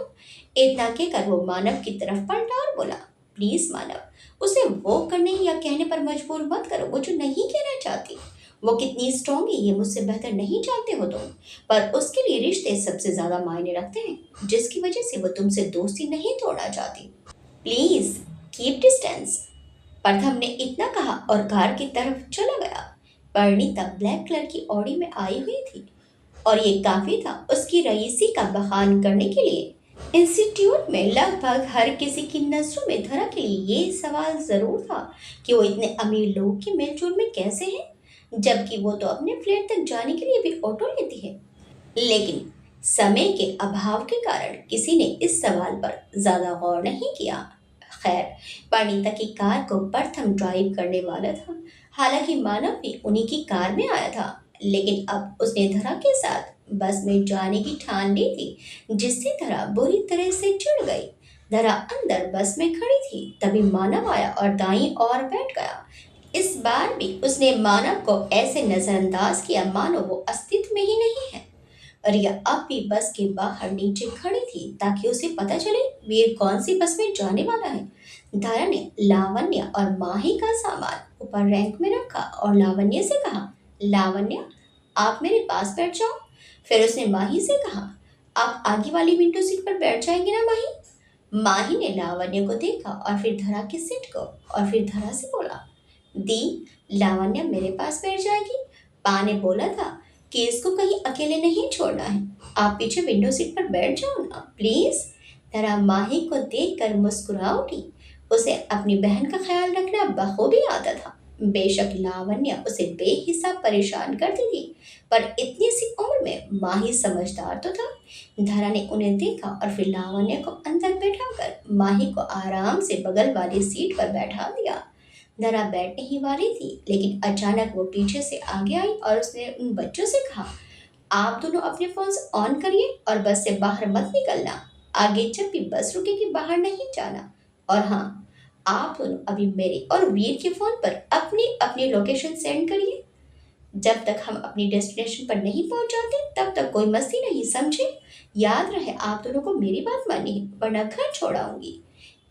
इतना कहकर वो मानव की तरफ पलटा और बोला, प्लीज मानव, उसे वो करने या कहने पर मजबूर मत करो वो जो नहीं कहना चाहती। वो कितनी स्ट्रांग है ये मुझसे बेहतर नहीं जानते हो तुम, पर उसके लिए रिश्ते सबसे ज्यादा मायने रखते हैं, जिसकी वजह से वो तुमसे दोस्ती नहीं तोड़ना चाहती। Please keep distance. प्रथम ने इतना कहा और कार की तरफ चला गया। परिणीता ब्लैक कलर की ऑडी में आई हुई थी, और ये काफी था उसकी रईसी का बहान करने के लिए। इंस्टीट्यूट में लगभग हर किसी की नजरों में धरा के लिए ये सवाल जरूर था कि वो इतने अमीर लोगों के मेलजोल में कैसे हैं, जबकि वो तो अपने फ्लैट तक जाने के लिए भी ऑटो लेती है। लेकिन समय के अभाव के कारण किसी ने इस सवाल पर ज्यादा गौर नहीं किया। खैर, परिणीता की कार को प्रथम ड्राइव करने वाला था। हालांकि मानव भी उन्हीं की कार में आया था, लेकिन अब उसने धरा के साथ बस में जाने की ठान ली थी, जिससे धरा बुरी तरह से चिढ़ गई। धरा अंदर बस में खड़ी थी, तभी मानव आया और दाईं ओर बैठ गया। इस बार भी उसने मानव को ऐसे नजरअंदाज किया मानो वो अस्तित्व में ही नहीं है। रिया अब भी बस के बाहर नीचे खड़ी थी ताकि उसे पता चले वीर कौन सी बस में जाने वाला है। धारा ने लावण्य और माही का सामान ऊपर रैंक में रखा और लावण्य से कहा, लावण्य, आप मेरे पास बैठ जाओ। फिर उसने माही से कहा, आप आगे वाली विंडो सीट पर बैठ जाएंगे ना माही? माही ने लावण्य को देखा और फिर धरा की सीट को, और फिर धरा से बोला, दी, लावण्य मेरे पास बैठ जाएगी। पा ने बोला था कि इसको कहीं अकेले नहीं छोड़ना है। आप पीछे विंडो सीट पर बैठ जाओ ना प्लीज। धरा माही को देखकर मुस्कुरा उठी। उसे अपनी बहन का ख्याल रखना बखूबी आता था। बेशक लावण्य उसे बेहिसाब परेशान करती थी, पर इतनी सी उम्र में माही समझदार तो था। धरा ने उन्हें देखा और फिर लावण्य को अंदर बैठाकर माही को आराम से बगल वाली सीट पर बैठा दिया। धरा बैठने ही वाली थी, लेकिन अचानक वो पीछे से आगे आई और उसने उन बच्चों से कहा, आप दोनों अपने फोन्स ऑन करिए और बस से बाहर मत निकलना। आगे जब भी बस रुकेगी बाहर नहीं जाना। और हाँ, आप दोनों अभी मेरे और वीर के फोन पर अपनी अपनी लोकेशन सेंड करिए। जब तक हम अपनी डेस्टिनेशन पर नहीं पहुंच जाते तब तक कोई मस्ती नहीं, समझे? याद रहे आप दोनों को मेरी बात माननी है, वरना घर छोड़ाऊंगी।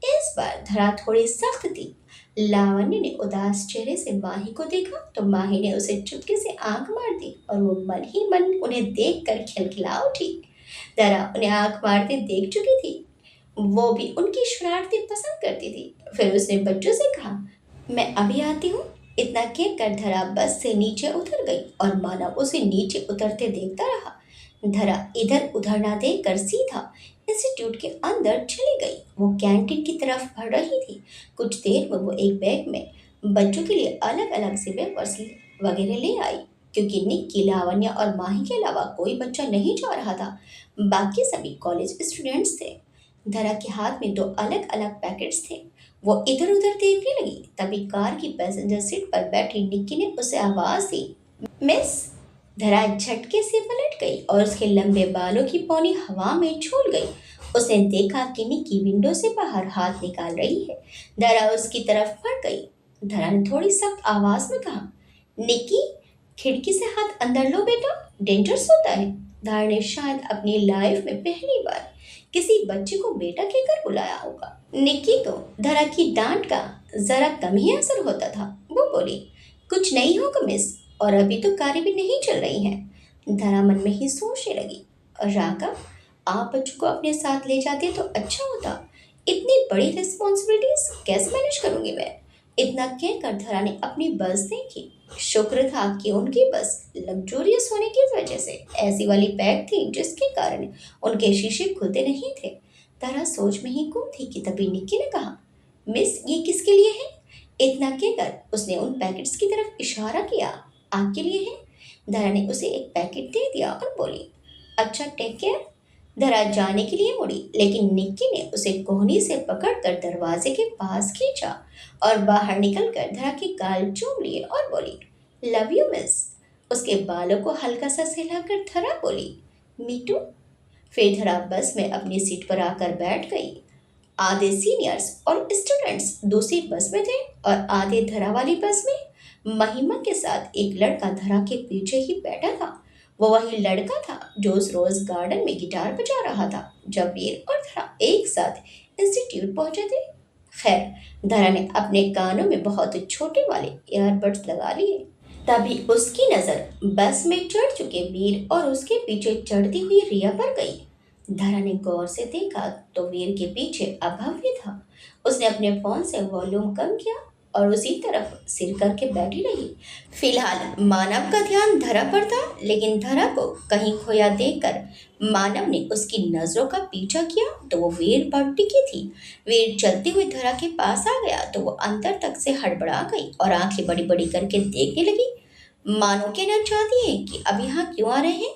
इस बार धरा थोड़ी सख्त थी। लावण्य ने उदास चेहरे से माही को देखा तो माही ने उसे चुपके से आंख मार दी और वो मन ही मन उन्हें देखकर खिलखिला उठी। धरा उन्हें आंख मारते देख चुकी थी। वो भी उनकी शरारतें पसंद करती थी। फिर उसने बच्चों से कहा, मैं अभी आती हूँ। इतना कहकर धरा बस से नीचे उतर गई और मानव उसे नीचे उतरते देखता रहा। धरा इधर उधर ना देखकर सीधा इंस्टीट्यूट के अंदर चली गई। वो कैंटीन की तरफ बढ़ रही थी। कुछ देर में वो एक बैग में बच्चों के लिए अलग अलग से वेफर्स वगैरह ले आई, क्योंकि निक्की, लावण्य और माही के अलावा कोई बच्चा नहीं जा रहा था। बाकी सभी कॉलेज स्टूडेंट्स थे। धरा के हाथ में दो अलग अलग पैकेट्स थे। वो इधर उधर देखने लगी, तभी कार की पैसेंजर सीट पर बैठी निक्की ने उसे आवाज दी, मिस। धरा झटके से पलट गई और उसके लंबे बालों की पौनी हवा में झूल गई। उसने देखा कि निक्की विंडो से बाहर हाथ निकाल रही है। धरा उसकी तरफ बढ़ गई। धरा ने थोड़ी सख्त आवाज में कहा, निक्की, खिड़की से हाथ अंदर लो बेटा, डेंजरस होता है। धरा ने शायद अपनी लाइफ में पहली बार किसी बच्चे को बेटा कहकर बुलाया होगा। निक्की को धरा की डांट का जरा कम ही असर होता था। वो बोली, कुछ नहीं होगा मिस, और अभी तो कारें भी नहीं चल रही हैं। धरा मन में ही सोचने लगी, राघव, आप बच्चों को अपने साथ ले जाते तो अच्छा होता। इतनी बड़ी रिस्पॉन्सिबिलिटीज कैसे मैनेज करूंगी मैं? इतना कहकर धरा ने अपनी बस देखी। शुक्र था कि उनकी बस लग्जूरियस होने की वजह से ऐसी वाली पैक थी जिसके कारण उनके शीशे खुलते नहीं थे। धरा सोच में ही गुम थी कि तभी निक्की ने कहा, मिस, ये किसके लिए है? इतना कहकर उसने उन पैकेट्स की तरफ इशारा किया। आपके लिए है। धरा ने उसे एक पैकेट दे दिया और बोली, अच्छा, टेक केयर। धरा जाने के लिए मुड़ी, लेकिन निक्की ने उसे कोहनी से पकड़कर दरवाजे के पास खींचा और बाहर निकलकर धरा के गाल चूम लिए और बोली, लव यू मिस। उसके बालों को हल्का सा सहलाकर धरा बोली, मी टू। फिर धरा बस में अपनी सीट पर आकर बैठ गई। आधे सीनियर्स और स्टूडेंट्स दूसरी बस में थे और आधे धरा वाली बस में। महिमा के साथ एक लड़का धरा के पीछे ही बैठा था। वो वही लड़का था जो उस रोज गार्डन में गिटार बजा रहा था जब वीर और धरा एक साथ इंस्टीट्यूट पहुंचे थे। खैर, धरा ने अपने कानों में बहुत छोटे वाले ईयरबड्स लगा लिए। तभी उसकी नजर बस में चढ़ चुके वीर और उसके पीछे चढ़ती हुई रिया पर गई। धरा ने गौर से देखा तो वीर के पीछे अभव्य था। उसने अपने फोन से वॉल्यूम कम किया और उसी तरफ सिर करके बैठी रही। फिलहाल मानव का ध्यान धरा पर था, लेकिन धरा को कहीं खोया देखकर मानव ने उसकी नजरों का पीछा किया तो वो वीर पर टिकी थी। वीर चलते हुए धरा के पास आ गया तो वो अंदर तक से हड़बड़ा गई और आंखें बड़ी बड़ी करके देखने लगी, मानो कहना चाहती है कि अब यहाँ क्यों आ रहे हैं।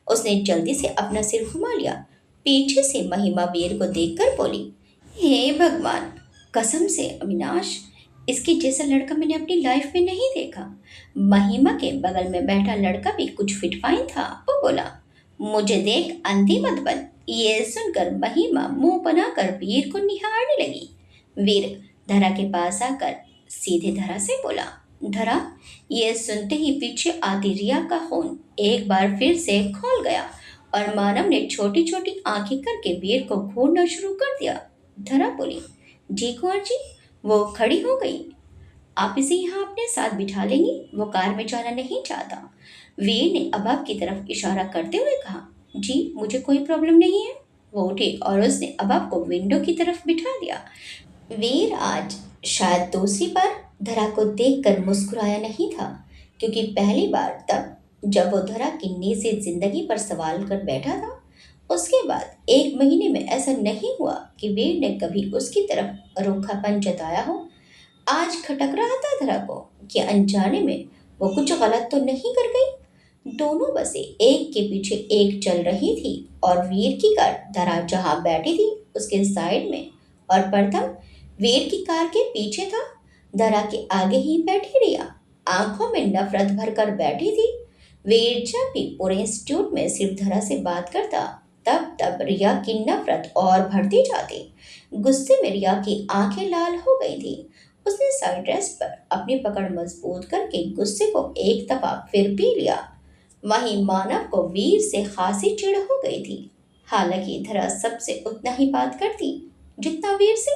उसने जल्दी से अपना सिर घुमा लिया। पीछे से महिमा वीर को देखकर बोली, हे भगवान, कसम से अविनाश, इसके जैसा लड़का मैंने अपनी लाइफ में नहीं देखा। महिमा के बगल में बैठा लड़का भी कुछ फिट फाइन था। वो बोला, मुझे देख अंधी मत बन। ये सुनकर महिमा मुंह बनाकर वीर को निहारने लगी। वीर धरा के पास आकर सीधे धरा से बोला, धरा। ये सुनते ही पीछे आती रिया का खून एक बार फिर से खोल गया और मानव ने छोटी छोटी आंखें करके वीर को घूरना शुरू कर दिया। धरा बोली, जी कुंवर जी। वो खड़ी हो गई। आप इसे यहाँ अपने साथ बिठा लेंगी, वो कार में जाना नहीं चाहता। वीर ने अबाब की तरफ इशारा करते हुए कहा। जी मुझे कोई प्रॉब्लम नहीं है। वो उठी और उसने अबब को विंडो की तरफ बिठा दिया। वीर आज शायद दूसरी बार धरा को देखकर मुस्कुराया नहीं था, क्योंकि पहली बार तब जब वो धरा की निजी जिंदगी पर सवाल कर बैठा था। उसके बाद 1 महीने में ऐसा नहीं हुआ कि वीर ने कभी उसकी तरफ रूखापन जताया हो। आज खटक रहा था धरा को कि अनजाने में वो कुछ गलत तो नहीं कर गई। दोनों बसें एक के पीछे एक चल रही थी और वीर की कार धरा जहां बैठी थी उसके साइड में, और प्रथम वीर की कार के पीछे था। धरा के आगे ही बैठी रिया आंखों में नफरत भरकर बैठी थी। वीर जब भी पूरे इंस्टीट्यूट में सिर्फ धरा से बात करता, तब तब रिया की नफरत और बढ़ती जाती। गुस्से में रिया की आंखें लाल हो गई थी। उसने साइड रेस्ट पर अपनी पकड़ मजबूत करके गुस्से को एक दफा फिर पी लिया। वहीं मानव को वीर से खासी चिढ़ हो गई थी। हालांकि धरा सबसे उतना ही बात करती जितना वीर से,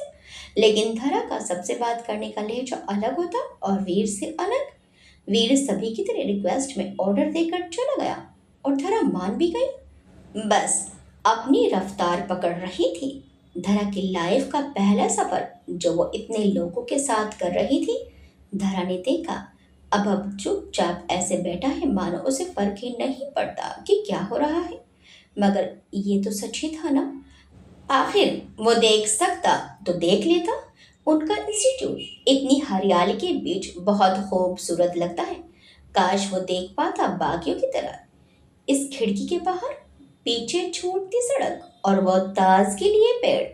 लेकिन धरा का सबसे बात करने का लहजा अलग होता और वीर से अलग। वीर सभी की तरह रिक्वेस्ट में ऑर्डर देकर चला गया और धरा मान भी गई। बस अपनी रफ्तार पकड़ रही थी। धरा की लाइफ का पहला सफर जो वो इतने लोगों के साथ कर रही थी। धरा ने देखा अब चुपचाप ऐसे बैठा है मानो उसे फर्क ही नहीं पड़ता कि क्या हो रहा है। मगर ये तो सच ही था ना। आखिर वो देख सकता तो देख लेता। उनका इंस्टीट्यूट इतनी हरियाली के बीच बहुत खूबसूरत लगता है। काश वो देख पाता बाकियों की तरह इस खिड़की के बाहर पीछे छूटती सड़क और वो ताज के लिए पेड़।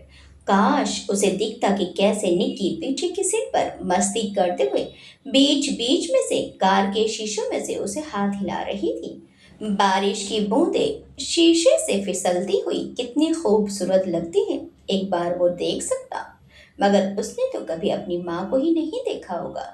काश उसे दिखता कि कैसे निक्की पीछे की सीट पर मस्ती करते हुए बीच बीच में से कार के शीशों में से उसे हाथ हिला रही थी। बारिश की बूंदें शीशे से फिसलती हुई कितनी खूबसूरत लगती हैं, एक बार वो देख सकता। मगर उसने तो कभी अपनी माँ को ही नहीं देखा होगा,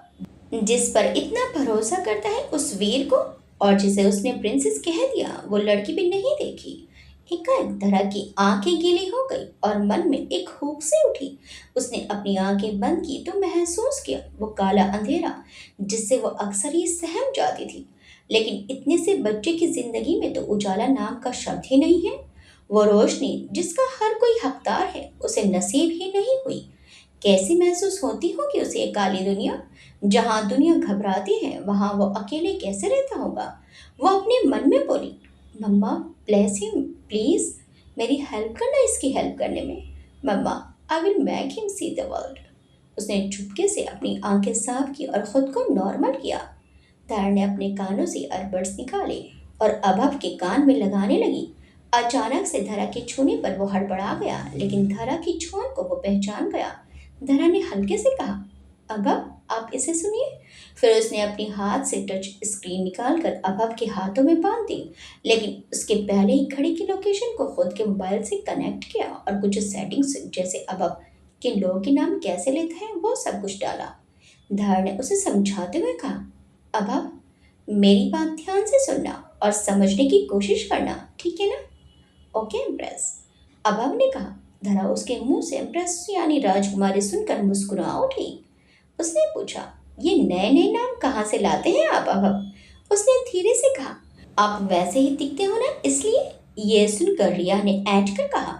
जिस पर इतना भरोसा करता है उस वीर को, और जिसे उसने प्रिंसेस कह दिया वो लड़की भी नहीं देखी। एकाएक धरा की आंखें गीली हो गई और मन में एक हुक से उठी। उसने अपनी आंखें बंद की तो महसूस किया वो काला अंधेरा जिससे वो अक्सर ही सहम जाती थी। लेकिन इतने से बच्चे की जिंदगी में तो उजाला नाम का शब्द ही नहीं है। वो रोशनी जिसका हर कोई हकदार है उसे नसीब ही नहीं हुई। कैसी महसूस होती होगी उसे ये काली दुनिया। जहां दुनिया घबराती है वहां वो अकेले कैसे रहता होगा। वो अपने मन में बोली, मम्मा ब्लेस हिम प्लीज, मेरी हेल्प करना इसकी हेल्प करने में। Mamma I will make him see the world. उसने चुपके से अपनी आंखें साफ की और खुद को नॉर्मल किया। तार ने अपने कानों से अरबड्स निकाले और अभव के कान में लगाने लगी। अचानक से धरा के छूने पर वो हड़बड़ा गया, लेकिन धरा की छून को वो पहचान गया। धरा ने हल्के से कहा, अभव आप इसे सुनिए। फिर उसने अपनी हाथ से टच स्क्रीन निकालकर अभव के हाथों में बांध दी, लेकिन उसके पहले ही घड़ी की लोकेशन को खुद के मोबाइल से कनेक्ट किया और कुछ सेटिंग्स जैसे अभव किन लोगों के नाम कैसे लेते हैं वो सब कुछ डाला। धर ने उसे समझाते हुए कहा, अभव मेरी बात ध्यान से सुनना और समझने की कोशिश करना, ठीक है ना? ओके इम्प्रेस, अभव ने कहा। धरा उसके मुंह से इम्प्रेस यानी राजकुमारी सुनकर मुस्कुरा उठी। उसने पूछा, ये नए नए नाम कहाँ से लाते हैं आप अभव? उसने धीरे से कहा, आप वैसे ही दिखते हो ना इसलिए। ये सुनकर रिया ने ऐठ कर कहा,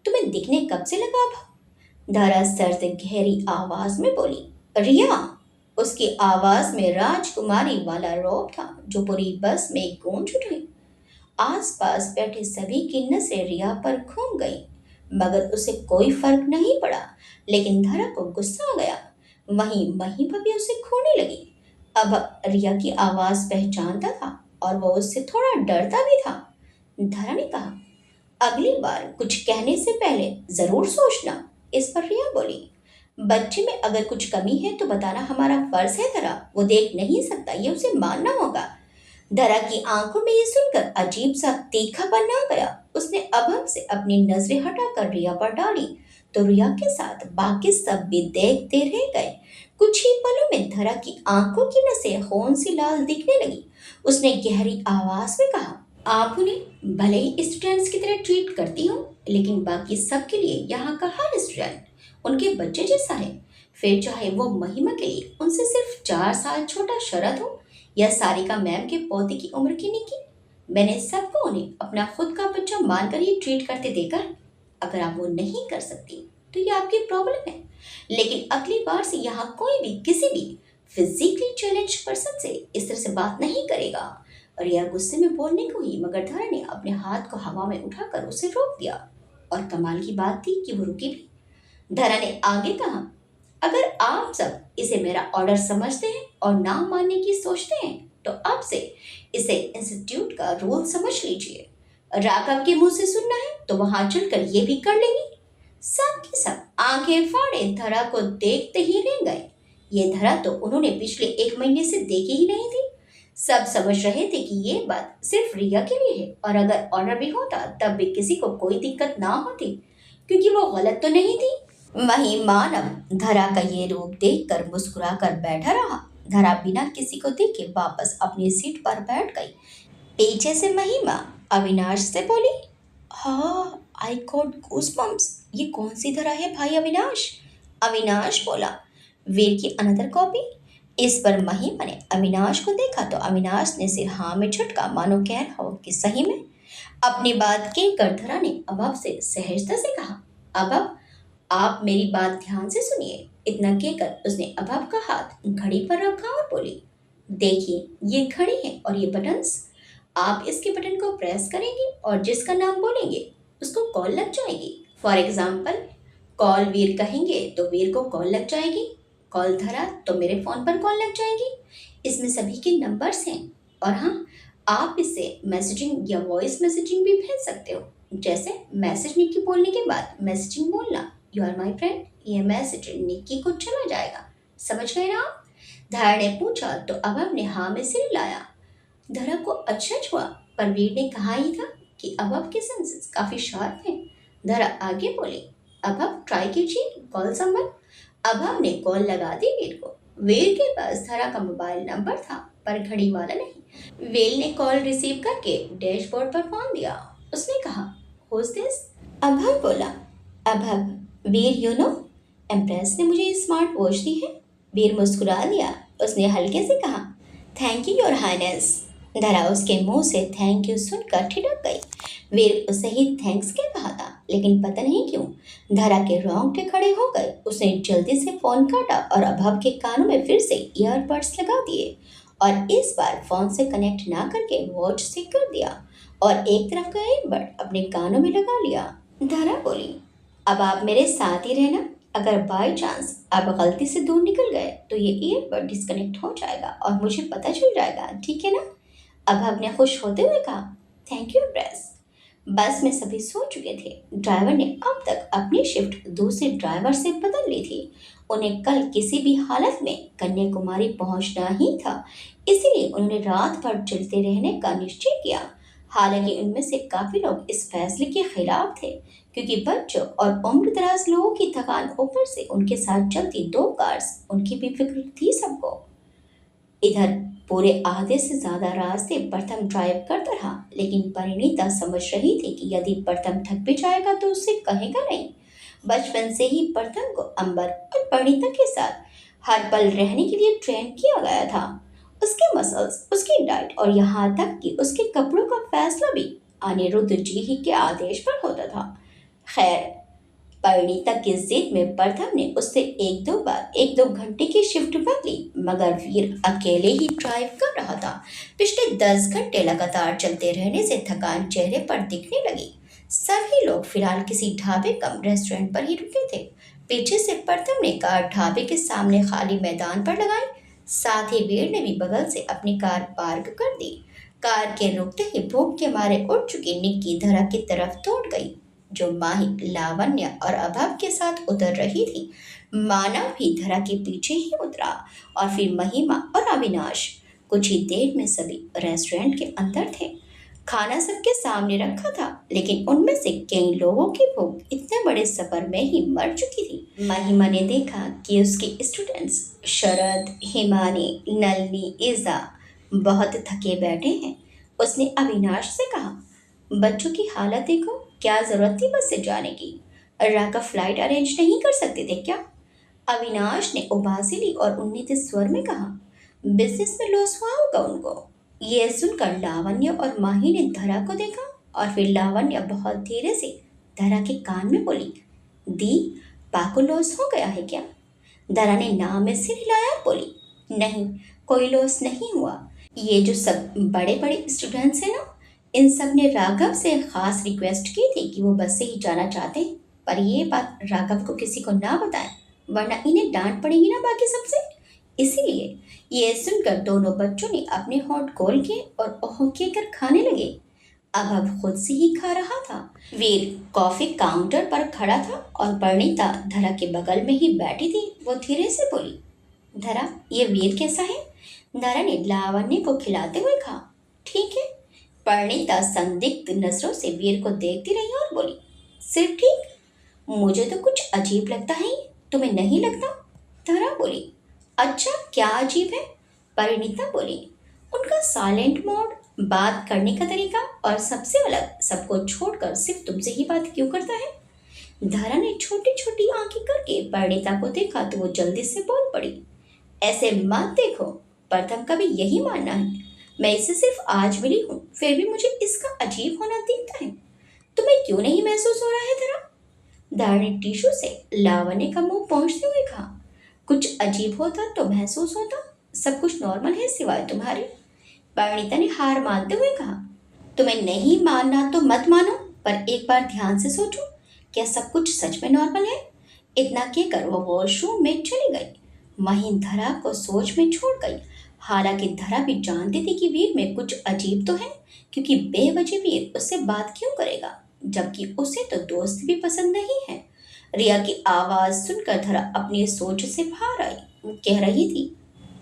तुम्हें दिखने कब से लगा अभव? धरा सर से गहरी आवाज में बोली, रिया। उसकी आवाज में राजकुमारी वाला रौब था जो पूरी बस में गूंज उठी। आसपास बैठे सभी की नजरें रिया पर घूम गई, मगर उसे कोई फर्क नहीं पड़ा। लेकिन धरा को गुस्सा आ गया। वहीं महिमा भी उसे खोने लगी। अब रिया की आवाज पहचानता था और वो उससे थोड़ा डरता भी था। धरा ने कहा, अगली बार कुछ कहने से पहले जरूर सोचना। इस पर रिया बोली, बच्चे में अगर कुछ कमी है तो बताना हमारा फर्ज है धरा, वो देख नहीं सकता ये उसे मानना होगा। धरा की आंखों में ये सुनकर अजीब सा तीखापन आ गया। उसने अभम से अपनी नजरें हटाकर रिया पर डाली तो रिया के साथ बाकी सब भी देखते रह गए। कुछ ही पलों में धरा की आंखों की नसें खून सी लाल दिखने लगी। उसने गहरी आवाज में कहा, आप उन्हें भले ही स्टूडेंट्स की तरह ट्रीट करती हो, लेकिन बाकी सबके लिए यहाँ का हर स्टूडेंट उनके बच्चे जैसा है। फिर चाहे वो महिमा के लिए उनसे सिर्फ 4 साल छोटा शरद हो या सारिका मैम के पोते की उम्र की निकी। मैंने सबको उन्हें अपना खुद का बच्चा मानकर ही ट्रीट करते देखा है। अगर आप वो नहीं कर सकती तो ये आपकी प्रॉब्लम है, लेकिन अगली बार से यहाँ कोई भी किसी भी फिजिकली चैलेंज पर्सन से इस तरह से बात नहीं करेगा। और यह गुस्से में बोलने को ही मगरधर ने अपने हाथ को हवा में उठाकर उसे रोक दिया। और कमाल की बात थी कि वो रुकी भी। धरा ने आगे कहा, अगर आप सब इसे मेरा ऑर्डर समझते हैं और ना मानने की सोचते हैं तो अब से इसे इंस्टीट्यूट का रूल समझ लीजिए। राघव के मुंह से सुनना है तो वहां चलकर ये भी कर लेंगे। सब के सब आंखें फाड़े धरा को देखते ही रह गए। ये धरा तो उन्होंने पिछले 1 महीने से देखी ही नहीं थी। सब समझ रहे थे कि ये बात सिर्फ रिया के लिए है, और अगर ऑर्डर भी होता तब भी किसी को कोई दिक्कत ना होती, क्योंकि वो गलत तो नहीं थी। वहीं मानव धरा का ये रूप देखकर मुस्कुरा कर बैठा रहा। धरा बिना किसी को देखे वापस अपनी सीट पर बैठ गई। पीछे से महिमा अविनाश से बोली, हाँ, आई गॉट गूज़बम्प्स। ये कौन सी धरा है भाई अविनाश? अविनाश बोला, वीर की अनदर कॉपी। इस पर महिमा ने अविनाश को देखा तो अविनाश ने सिर हाँ में झटका, मानो कह रहा हो कि सही में। अपनी बात कहकर धरा ने अभव से सहजता से कहा, अभव, आप मेरी बात ध्यान से सुनिए। इतना कहकर उसने अभव का हाथ घड़ी पर रखा और बोली, देखिए, ये घड़ी है और ये बटन्स। आप इसके बटन को प्रेस करेंगे और जिसका नाम बोलेंगे उसको कॉल लग जाएगी। फॉर एग्जाम्पल, कॉल वीर कहेंगे तो वीर को कॉल लग जाएगी। कॉल धरा तो मेरे फ़ोन पर कॉल लग जाएगी। इसमें सभी के नंबर्स हैं। और हाँ, आप इससे मैसेजिंग या वॉइस मैसेजिंग भी भेज सकते हो। जैसे मैसेज निक्की बोलने के बाद मैसेजिंग बोलना, यू आर माई फ्रेंड। ये मैसेज निक्की को चला जाएगा। समझ गए ना आप? धरा ने पूछा तो अभव ने हाँ में सिर हिलाया। धरा को अच्छा हुआ, पर वीर ने कहा ही था कि अभव के सेंसेस काफी शार्प हैं। धरा आगे बोली, अभव ट्राई कीजिए, कॉल समवन। अभव ने कॉल लगा दी वीर को। वीर के पास धरा का मोबाइल नंबर था, पर घड़ी वाला नहीं। वीर ने कॉल रिसीव करके डैशबोर्ड पर फोन दिया। उसने कहा, हुज दिस? अभव बोला, अभव, वीर यू नो, एम्प्रेस ने मुझे स्मार्ट वॉच दी है। वीर मुस्कुरा दिया। उसने हल्के से कहा, थैंक यू योर हाइनेस। धरा उसके मुंह से थैंक यू सुनकर ठिठक गई। वीर उसे ही थैंक्स कह रहा था, लेकिन पता नहीं क्यों धरा के रोंगटे खड़े हो गए। उसने जल्दी से फोन काटा और अभव के कानों में फिर से ईयरबड्स लगा दिए और इस बार फोन से कनेक्ट ना करके वॉच से कर दिया और एक तरफ का ईयरबड अपने कानों में लगा लिया। धरा बोली, अब आप मेरे साथ ही रहना। अगर बाय चांस आप गलती से दूर निकल गए तो ये ईयरबड डिस्कनेक्ट हो जाएगा और मुझे पता चल जाएगा, ठीक है ना? अभव ने खुश होते हुए कहा, थैंक यू प्रेस। बस में सभी सो चुके थे। ड्राइवर ने अब तक अपनी शिफ्ट दूसरे ड्राइवर से बदल ली थी। उन्हें कल किसी भी हालत में कन्याकुमारी पहुंचना ही था, इसीलिए उन्होंने रात भर चलते रहने का निश्चय किया। हालांकि उनमें से काफी लोग इस फैसले के खिलाफ थे, क्योंकि बच्चों और उम्र दराज लोगों की थकान, ऊपर से उनके साथ चलती 2 कार्स, उनकी भी फिक्र थी सबको। इधर पूरे आधे से ज्यादा रास्ते प्रथम ड्राइव करता रहा, लेकिन परिणीता समझ रही थी कि यदि प्रथम थक भी जाएगा तो उससे कहेगा नहीं। बचपन से ही प्रथम को अंबर और परिणीता के साथ हर पल रहने के लिए ट्रेन किया गया था। उसके मसल्स, उसकी डाइट और यहाँ तक कि उसके कपड़ों का फैसला भी अनिरुद्ध जी ही के आदेश पर होता था। खैर, परिणीता की जिद में प्रथम ने उससे एक दो घंटे की शिफ्ट बदली, मगर वीर अकेले ही ड्राइव कर रहा था। पिछले 10 घंटे लगातार चलते रहने से थकान चेहरे पर दिखने लगी। सभी लोग फिलहाल किसी ढाबे कम रेस्टोरेंट पर ही रुके थे। पीछे से प्रथम ने कार ढाबे के सामने खाली मैदान पर लगाई। साथ ही वीर ने भी बगल से अपनी कार पार्क कर दी। कार के रुकते ही भूख के मारे उठ चुकी निक्की धरा की तरफ दौड़ गई, जो माही, लावण्य और अभव के साथ उतर रही थी। मानव भी धरा के पीछे ही उतरा और फिर महिमा और अविनाश। कुछ ही देर में सभी रेस्टोरेंट के अंदर थे। खाना सबके सामने रखा था, लेकिन उनमें से कई लोगों की भूख इतने बड़े सफर में ही मर चुकी थी। महिमा ने देखा कि उसके स्टूडेंट्स शरद, हिमानी, नलनी, इज़ा बहुत थके बैठे हैं। उसने अविनाश से कहा, बच्चों की हालत देखो, क्या जरूरत थी बस से जाने की? राघव फ्लाइट अरेंज नहीं कर सकते थे क्या? अविनाश ने उबासी ली और उन्नीत स्वर में कहा, बिजनेस में लॉस हुआ होगा उनको। ये सुनकर लावण्य और माही ने धरा को देखा और फिर लावण्य बहुत धीरे से धरा के कान में बोली, दी, पाको लॉस हो गया है क्या? धरा ने ना में सिर हिलाया और बोली, नहीं, कोई लॉस नहीं हुआ। ये जो सब बड़े बड़े स्टूडेंट्स हैं ना, इन सब ने राघव से खास रिक्वेस्ट की थी कि वो बस से ही जाना चाहते हैं, पर ये बात राघव को किसी को ना बताएं, वरना इन्हें डांट पड़ेगी ना बाकी सबसे। इसीलिए ये सुनकर दोनों बच्चों ने अपने होंठ खोल के और ओह कर खाने लगे। अब खुद से ही खा रहा था। वीर कॉफी काउंटर पर खड़ा था और परिणीता धरा के बगल में ही बैठी थी। वो धीरे से बोली, धरा, ये वीर कैसा है? धरा ने लावण्य को खिलाते हुए कहा, ठीक है। परिणीता संदिग्ध नजरों से वीर को देखती रही और बोली, सिर्फ ठीक? मुझे तो कुछ अजीब लगता है, तुम्हें नहीं लगता? धरा बोली, अच्छा, क्या अजीब है? परिणीता बोली, उनका साइलेंट मोड, बात करने का तरीका, और सबसे अलग सबको छोड़कर सिर्फ तुमसे ही बात क्यों करता है? धारा ने छोटी छोटी आंखें करके परिणीता को देखा तो वो जल्दी से बोल पड़ी, ऐसे मत देखो, प्रथम का भी यही मानना है। मैं इससे सिर्फ आज मिली हूँ, फिर भी मुझे इसका अजीब होना दिखता है। तुम्हें क्यों नहीं महसूस हो रहा है धरा? धारा ने टिश्यू से लावण्य का मुंह पहुंचते हुए कहा, कुछ अजीब होता तो महसूस होता, सब कुछ नॉर्मल है सिवाय तुम्हारे। परिणीता ने हार मानते हुए कहा, तुम्हें नहीं मानना तो मत मानो, पर एक बार ध्यान से सोचो, क्या सब कुछ सच में नॉर्मल है? इतना कहकर वो वॉशरूम में चली गई। वहीं धरा को सोच में छोड़ गई। हालांकि धरा भी जानती थी कि वीर में कुछ अजीब तो है, क्योंकि बेवजह वीर उससे बात क्यों करेगा, जबकि उसे तो दोस्त भी पसंद नहीं है। रिया की आवाज सुनकर धरा अपनी सोच से बाहर आई। वो कह रही थी,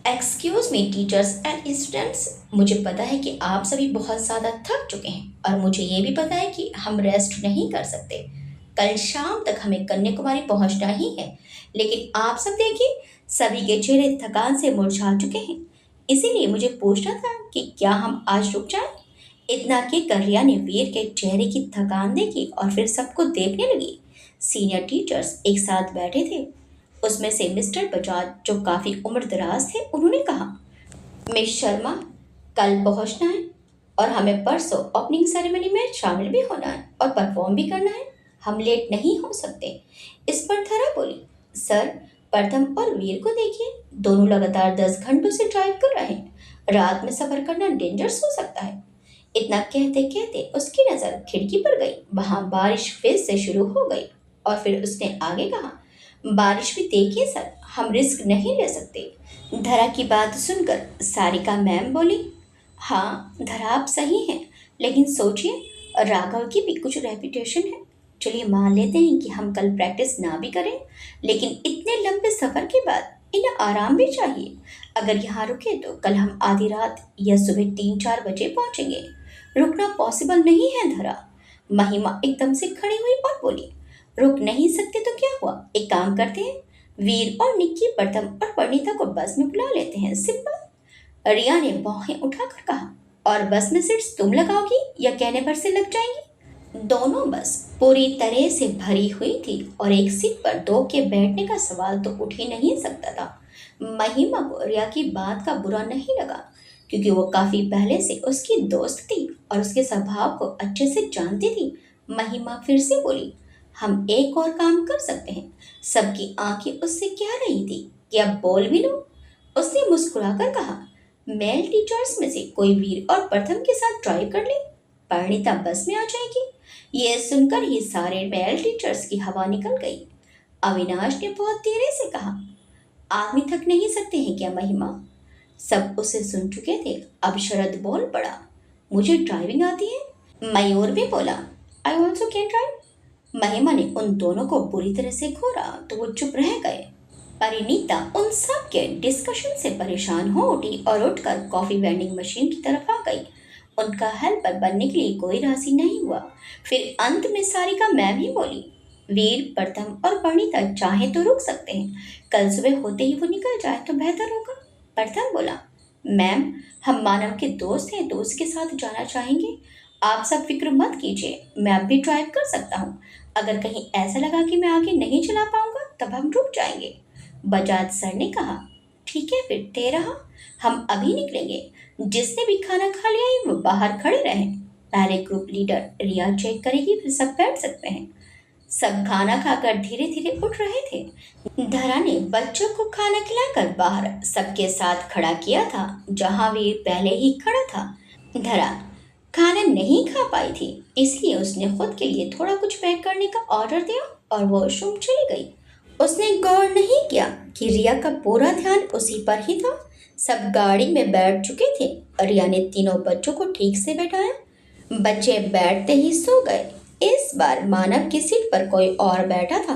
excuse me teachers and students, मुझे पता है कि आप सभी बहुत ज़्यादा थक चुके हैं और मुझे ये भी पता है कि हम रेस्ट नहीं कर सकते। कल शाम तक हमें कन्याकुमारी पहुंचना ही है, लेकिन आप सब देखिए, सभी के चेहरे थकान से मुरझा चुके हैं। इसीलिए मुझे पूछना था कि क्या हम आज रुक जाएं? इतना कहकर रिया ने वीर के चेहरे की थकान देखी और फिर सबको देखने लगी। सीनियर टीचर्स एक साथ बैठे थे। उसमें से मिस्टर बजाज, जो काफ़ी उम्र दराज थे, उन्होंने कहा, मिस शर्मा, कल पहुंचना है और हमें परसों ओपनिंग सेरेमनी में शामिल भी होना है और परफॉर्म भी करना है। हम लेट नहीं हो सकते। इस पर धरा बोली, सर, प्रथम और वीर को देखिए, दोनों लगातार 10 घंटों से ड्राइव कर रहे हैं। रात में सफर करना डेंजरस हो सकता है। इतना कहते कहते उसकी नज़र खिड़की पर गई। वहां बारिश फिर से शुरू हो गई और फिर उसने आगे कहा, बारिश भी देखिए सर, हम रिस्क नहीं ले सकते। धरा की बात सुनकर सारिका मैम बोली, हाँ धरा, आप सही हैं, लेकिन सोचिए, राघव की भी कुछ रेपुटेशन है। चलिए मान लेते हैं कि हम कल प्रैक्टिस ना भी करें, लेकिन इतने लंबे सफ़र के बाद इन्हें आराम भी चाहिए। अगर यहाँ रुके तो कल हम आधी रात या सुबह 3-4 बजे पहुँचेंगे। रुकना पॉसिबल नहीं है धरा। महिमा एकदम से खड़ी हुई और बोली, रुक नहीं सकते तो क्या हुआ, एक काम करते हैं, वीर और निक्की, प्रथम और परिणीता को बस में बुला लेते हैं, सिंपल। रिया ने बाहें उठाकर कहा, और बस में सीट्स तुम लगाओगी या कहने पर से लग जाएंगी? दोनों बस पूरी तरह से भरी हुई थी और एक सीट पर दो के बैठने का सवाल तो उठ ही नहीं सकता था। महिमा को रिया की बात का बुरा नहीं लगा, क्योंकि वो काफी पहले से उसकी दोस्त थी और उसके स्वभाव को अच्छे से जानती थी। महिमा फिर से बोली, हम एक और काम कर सकते हैं। सबकी आंखें उससे कह रही थी कि अब बोल भी लो। उसने मुस्कुराकर कहा, मेल टीचर्स में से कोई वीर और प्रथम के साथ ड्राइव कर ले, परिणीता बस में आ जाएगी। ये सुनकर ही सारे मेल टीचर्स की हवा निकल गई। अविनाश ने बहुत धीरे से कहा, आदमी थक नहीं सकते हैं क्या महिमा? सब उसे सुन चुके थे। अब शरद बोल पड़ा, मुझे ड्राइविंग आती है। मयूर भी बोला, आई ऑल्सो कैन ड्राइव। महिमा ने उन दोनों को बुरी तरह से घूरा तो वो चुप रह गए। परिणीता उन सब के डिस्कशन से परेशान हो उठी और उठकर कॉफी वेंडिंग मशीन की तरफ आ गई। उनका हेल्पर बनने के लिए कोई राजी नहीं हुआ। फिर अंत में सारिका मैम ही बोली, वीर, प्रथम और परिणीता चाहे तो रुक सकते हैं, कल सुबह होते ही वो निकल जाए तो बेहतर होगा। प्रथम बोला, मैम, हम मानव के दोस्त हैं तो उसके साथ जाना चाहेंगे। आप सब फिक्र मत कीजिए, मैं अब भी ड्राइव कर सकता हूँ। अगर कहीं ऐसा लगा कि मैं आगे नहीं चला पाऊंगा तब हम रुक जाएंगे। बजाज सर ने कहा, ठीक है फिर दे रहा, हम अभी निकलेंगे। जिसने भी खाना खा लिया है वो बाहर खड़े रहे। पहले ग्रुप लीडर रिया चेक करेगी, फिर सब बैठ सकते हैं। सब खाना खाकर धीरे धीरे उठ रहे थे। धरा ने बच्चों को खाना खिलाकर बाहर सबके साथ खड़ा किया था, जहां वे पहले ही खड़ा था। धरा खाना नहीं खा पाई थी, इसलिए उसने खुद के लिए थोड़ा कुछ पैक करने का ऑर्डर दिया और वॉशरूम चली गई। उसने गौर नहीं किया कि रिया का पूरा ध्यान उसी पर ही था। सब गाड़ी में बैठ चुके थे। रिया ने तीनों बच्चों को ठीक से बैठाया। बच्चे बैठते ही सो गए। इस बार मानव की सीट पर कोई और बैठा था,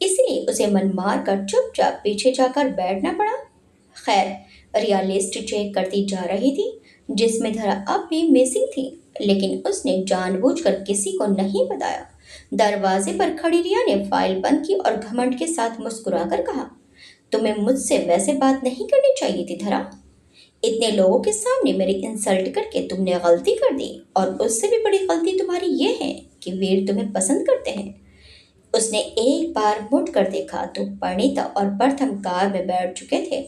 इसलिए उसे मन मार कर चुपचाप पीछे जाकर बैठना पड़ा। खैर रिया लिस्ट चेक करती जा रही थी, जिसमें धरा अब भी मिसिंग थी, लेकिन उसने जानबूझकर किसी को नहीं बताया। दरवाजे पर खड़ी रिया ने फाइल बंद की और घमंड के साथ मुस्कुराकर कहा, तुम्हें मुझसे वैसे बात नहीं करनी चाहिए थी धरा। इतने लोगों के सामने मेरी इंसल्ट करके तुमने गलती कर दी, और उससे भी बड़ी गलती तुम्हारी ये है कि वीर तुम्हें पसंद करते हैं। उसने एक बार मुड़ कर देखा तो परिणीता और प्रथम कार में बैठ चुके थे।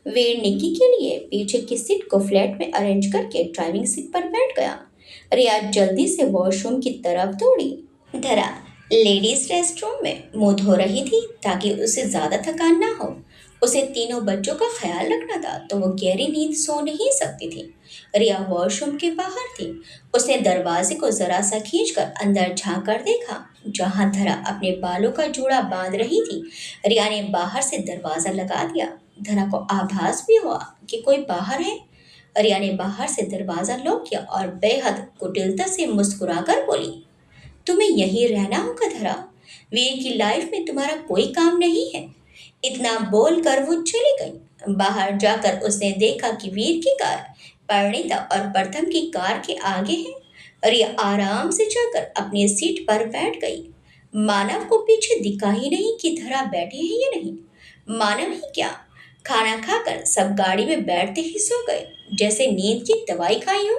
वीर निक्की के लिए पीछे की सीट को फ्लैट में अरेंज करके ड्राइविंग सीट पर बैठ गया। रिया जल्दी से वॉशरूम की तरफ दौड़ी। धरा लेडीज रेस्टरूम में मुंह धो रही थी ताकि उसे ज्यादा थकान ना हो। उसे तीनों बच्चों का ख्याल रखना था, तो वो गहरी नींद सो नहीं सकती थी। रिया वॉशरूम के बाहर थी। उसने दरवाजे को जरा सा खींचकर अंदर झांक कर देखा, जहां धरा अपने बालों का जूड़ा बांध रही थी। रिया ने बाहर से दरवाजा लगा दिया। धरा को आभास भी हुआ कि कोई बाहर है। रिया ने बाहर से दरवाजा लॉक किया और बेहद कुटिलता से मुस्कुराकर बोली, तुम्हें यहीं रहना होगा धरा। वीर की लाइफ में तुम्हारा कोई काम नहीं है। इतना बोलकर वो चली गई। बाहर जाकर उसने देखा कि वीर की कार परिणीता और प्रथम की कार के आगे है। रिया आराम से जाकर अपनी सीट पर बैठ गई। मानव को पीछे दिखा ही नहीं कि धरा बैठी है या नहीं। मानव ही क्या, खाना खाकर सब गाड़ी में बैठते ही सो गए, जैसे नींद की दवाई खाई हो।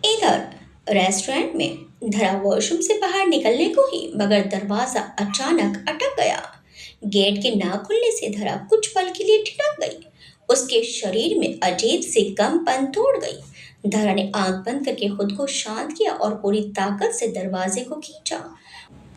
इधर रेस्टोरेंट में धरा वॉशरूम से बाहर निकलने को ही, मगर दरवाजा अचानक अटक गया। गेट के ना खुलने से धरा कुछ पल के लिए ठिठक गई। उसके शरीर में अजीब सी कंपन तोड़ गई। धरा ने आंख बंद करके खुद को शांत किया और पूरी ताकत से दरवाजे को खींचा।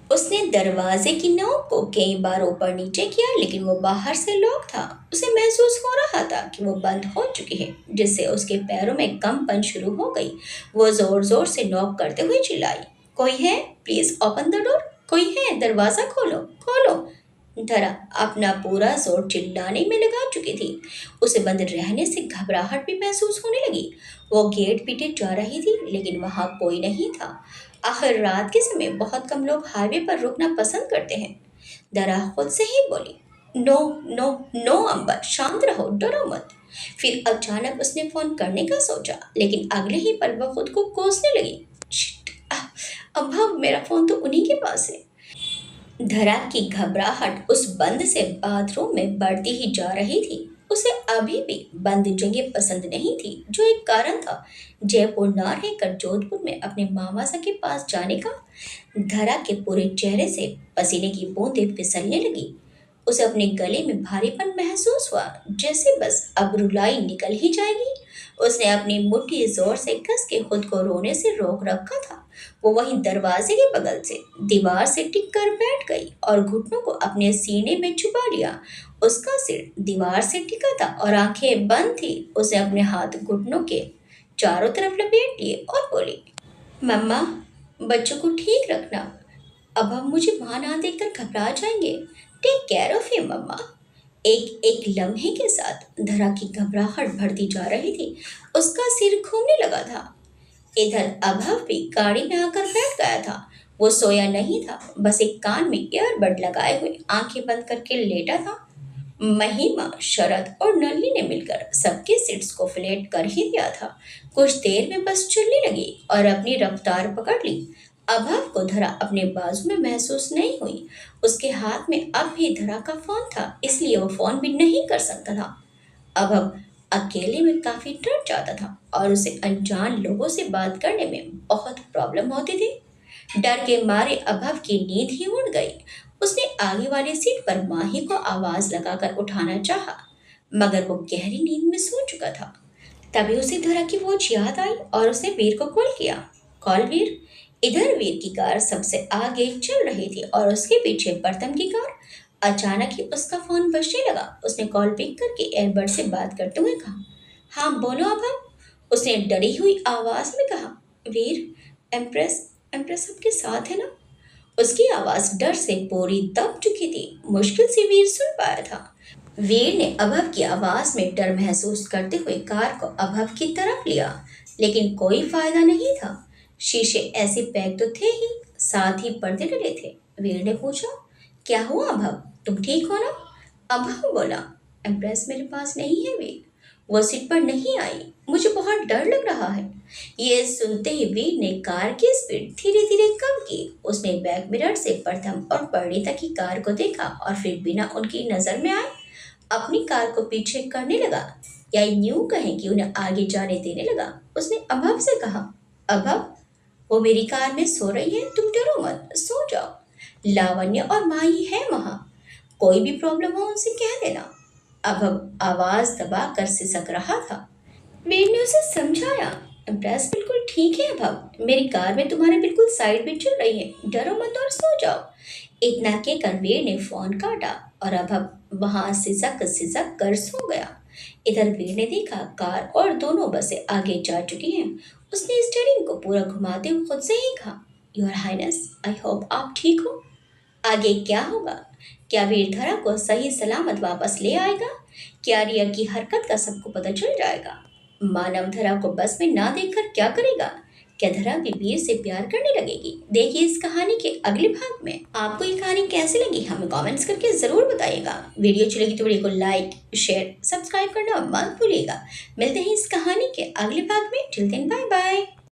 उसने दरवाजे की नोक को कई बार ऊपर नीचे किया, लेकिन वो बाहर से लॉक था। उसे महसूस हो रहा था कि वो बंद हो चुकी है, जिससे उसके पैरों में कंपन शुरू हो गई। वो जोर जोर से नॉक करते हुए चिल्लाई, कोई है? Please open the door. कोई है? दरवाजा खोलो, खोलो। धरा अपना पूरा जोर चिल्लाने में लगा चुकी थी। उसे बंद रहने से घबराहट भी महसूस होने लगी। वो गेट पीटे जा रही थी, लेकिन वहां कोई नहीं था। आखिर रात के समय बहुत कम लोग हाईवे पर रुकना पसंद करते हैं। धरा खुद से ही बोली, नो नो नो अंबर, शांत रहो, डरो मत। फिर अचानक उसने फोन करने का सोचा, लेकिन अगले ही पल वह खुद को कोसने लगी। शिट, अब मेरा फोन तो उन्हीं के पास है। धरा की घबराहट उस बंद से बाथरूम में बढ़ती ही जा रही थी। उसे अभी भी बंद जगह पसंद नहीं थी, जो एक कारण था जयपुर ना रहकर जोधपुर में अपने मामासा के पास जाने का। धरा के पूरे चेहरे से पसीने की बूंदें फिसलने लगी। उसे अपने गले में भारीपन महसूस हुआ, जैसे बस अब रुलाई निकल ही जाएगी। उसने अपनी मुट्ठी जोर से कस के खुद को रोने से रोक रखा था। वो वहीं दरवाजे के बगल से दीवार से टिक कर बैठ गई और घुटनों को अपने सीने में छुपा लिया। उसका सिर दीवार से टिका था और आंखें बंद थी। उसे अपने हाथ घुटनों के चारों तरफ लपेट लिए और बोली, मम्मा, बच्चों को ठीक रखना। अब हम मुझे वहां ना देखकर घबरा जाएंगे। टेक केयर ऑफ हिम मम्मा। एक एक लम्हे के साथ धरा की घबराहट बढ़ती जा रही थी। उसका सिर घूमने लगा था। इधर अभव भी गाड़ी में आकर बैठ गया था। वो सोया नहीं था, बस एक कान में ईयरबड लगाए हुए आंखें बंद करके लेटा था। महिमा, शरद और नलिनी ने मिलकर सबके सीट्स को फ्लैट कर ही दिया था। कुछ देर में बस चलने लगी और अपनी रफ्तार पकड़ ली। अभव को धरा अपने बाजू में महसूस नहीं हुई। उसके हाथ में अब भी धरा का फोन था, इसलिए वो फोन भी नहीं कर सकता था। अभव अकेले में काफी डर जाता था और उसे अनजान लोगों से बात करने में बहुत प्रॉब्लम होती थी। डर के मारे अभव की नींद ही उड़ गई। उसने आगे वाली सीट पर माही को आवाज लगाकर उठाना चाहा, मगर वो गहरी नींद में सो चुका था। तभी उसे धरा की वॉच याद आई और उसने वीर को कॉल किया। कॉल वीर। इधर वीर की कार सबसे आगे चल रही थी और उसके पीछे प्रथम की कार। अचानक ही उसका फोन बजने लगा। उसने कॉल पिक करके एयरबड से बात करते हुए कहा, हाँ बोलो अब हम। उसने डरी हुई आवाज में कहा, वीर, एम्प्रेस एम्प्रेस आपके साथ है ना? उसकी आवाज डर से पूरी दब चुकी थी। मुश्किल से वीर सुन पाया था। वीर ने अभव की आवाज में डर महसूस करते हुए कार को अभव की तरफ लिया, लेकिन कोई फायदा नहीं था। शीशे ऐसे पैक तो थे ही, साथ ही पर्दे डले थे। वीर ने पूछा, क्या हुआ अभव, तुम ठीक हो ना? अभव बोला, एम्प्रेस मेरे पास नहीं है वीर, वो सीट पर नहीं आई, मुझे बहुत डर लग रहा है। ये सुनते ही वीर ने कार की स्पीड धीरे धीरे कम की। उसने बैक मिरर से प्रथम और परिणीता की कार को देखा और फिर बिना उनकी नजर में आए अपनी कार को पीछे करने लगा, या यूं कहें कि उन्हें आगे जाने देने लगा। उसने अभव से कहा, अभव, वो मेरी कार में सो रही है, तुम डरो मत, सो जाओ। लावण्य और माही है वहां, कोई भी प्रॉब्लम हो उनसे कह देना। अभव आवाज दबा कर सिसक रहा था। वीर ने उसे समझाया, इम्प्रेस बिल्कुल ठीक है अभव, मेरी कार में तुम्हारे बिल्कुल साइड में चल रही है, डरो मत और सो जाओ। इतना कहकर वीर ने फोन काटा और अभव वहां सिसक सिसक कर सो गया। इधर वीर ने देखा कार और दोनों बसें आगे जा चुकी हैं। उसने स्टीयरिंग को पूरा घुमाते हुए खुद से ही कहा, योर हाइनेस, आई होप आप ठीक हो। आगे क्या होगा? क्या वीर धरा को सही सलामत वापस ले आएगा? क्या रिया की हरकत का सबको पता चल जाएगा? मानव धरा को बस में ना देखकर क्या करेगा? क्या धरा भी वीर से प्यार करने लगेगी? देखिए इस कहानी के अगले भाग में। आपको ये कहानी कैसी लगी हमें कमेंट्स करके जरूर बताइएगा। वीडियो अच्छी लगी तो वीडियो को लाइक, शेयर, सब्सक्राइब करना मत भूलिएगा। मिलते हैं इस कहानी के अगले भाग में। Till then bye bye.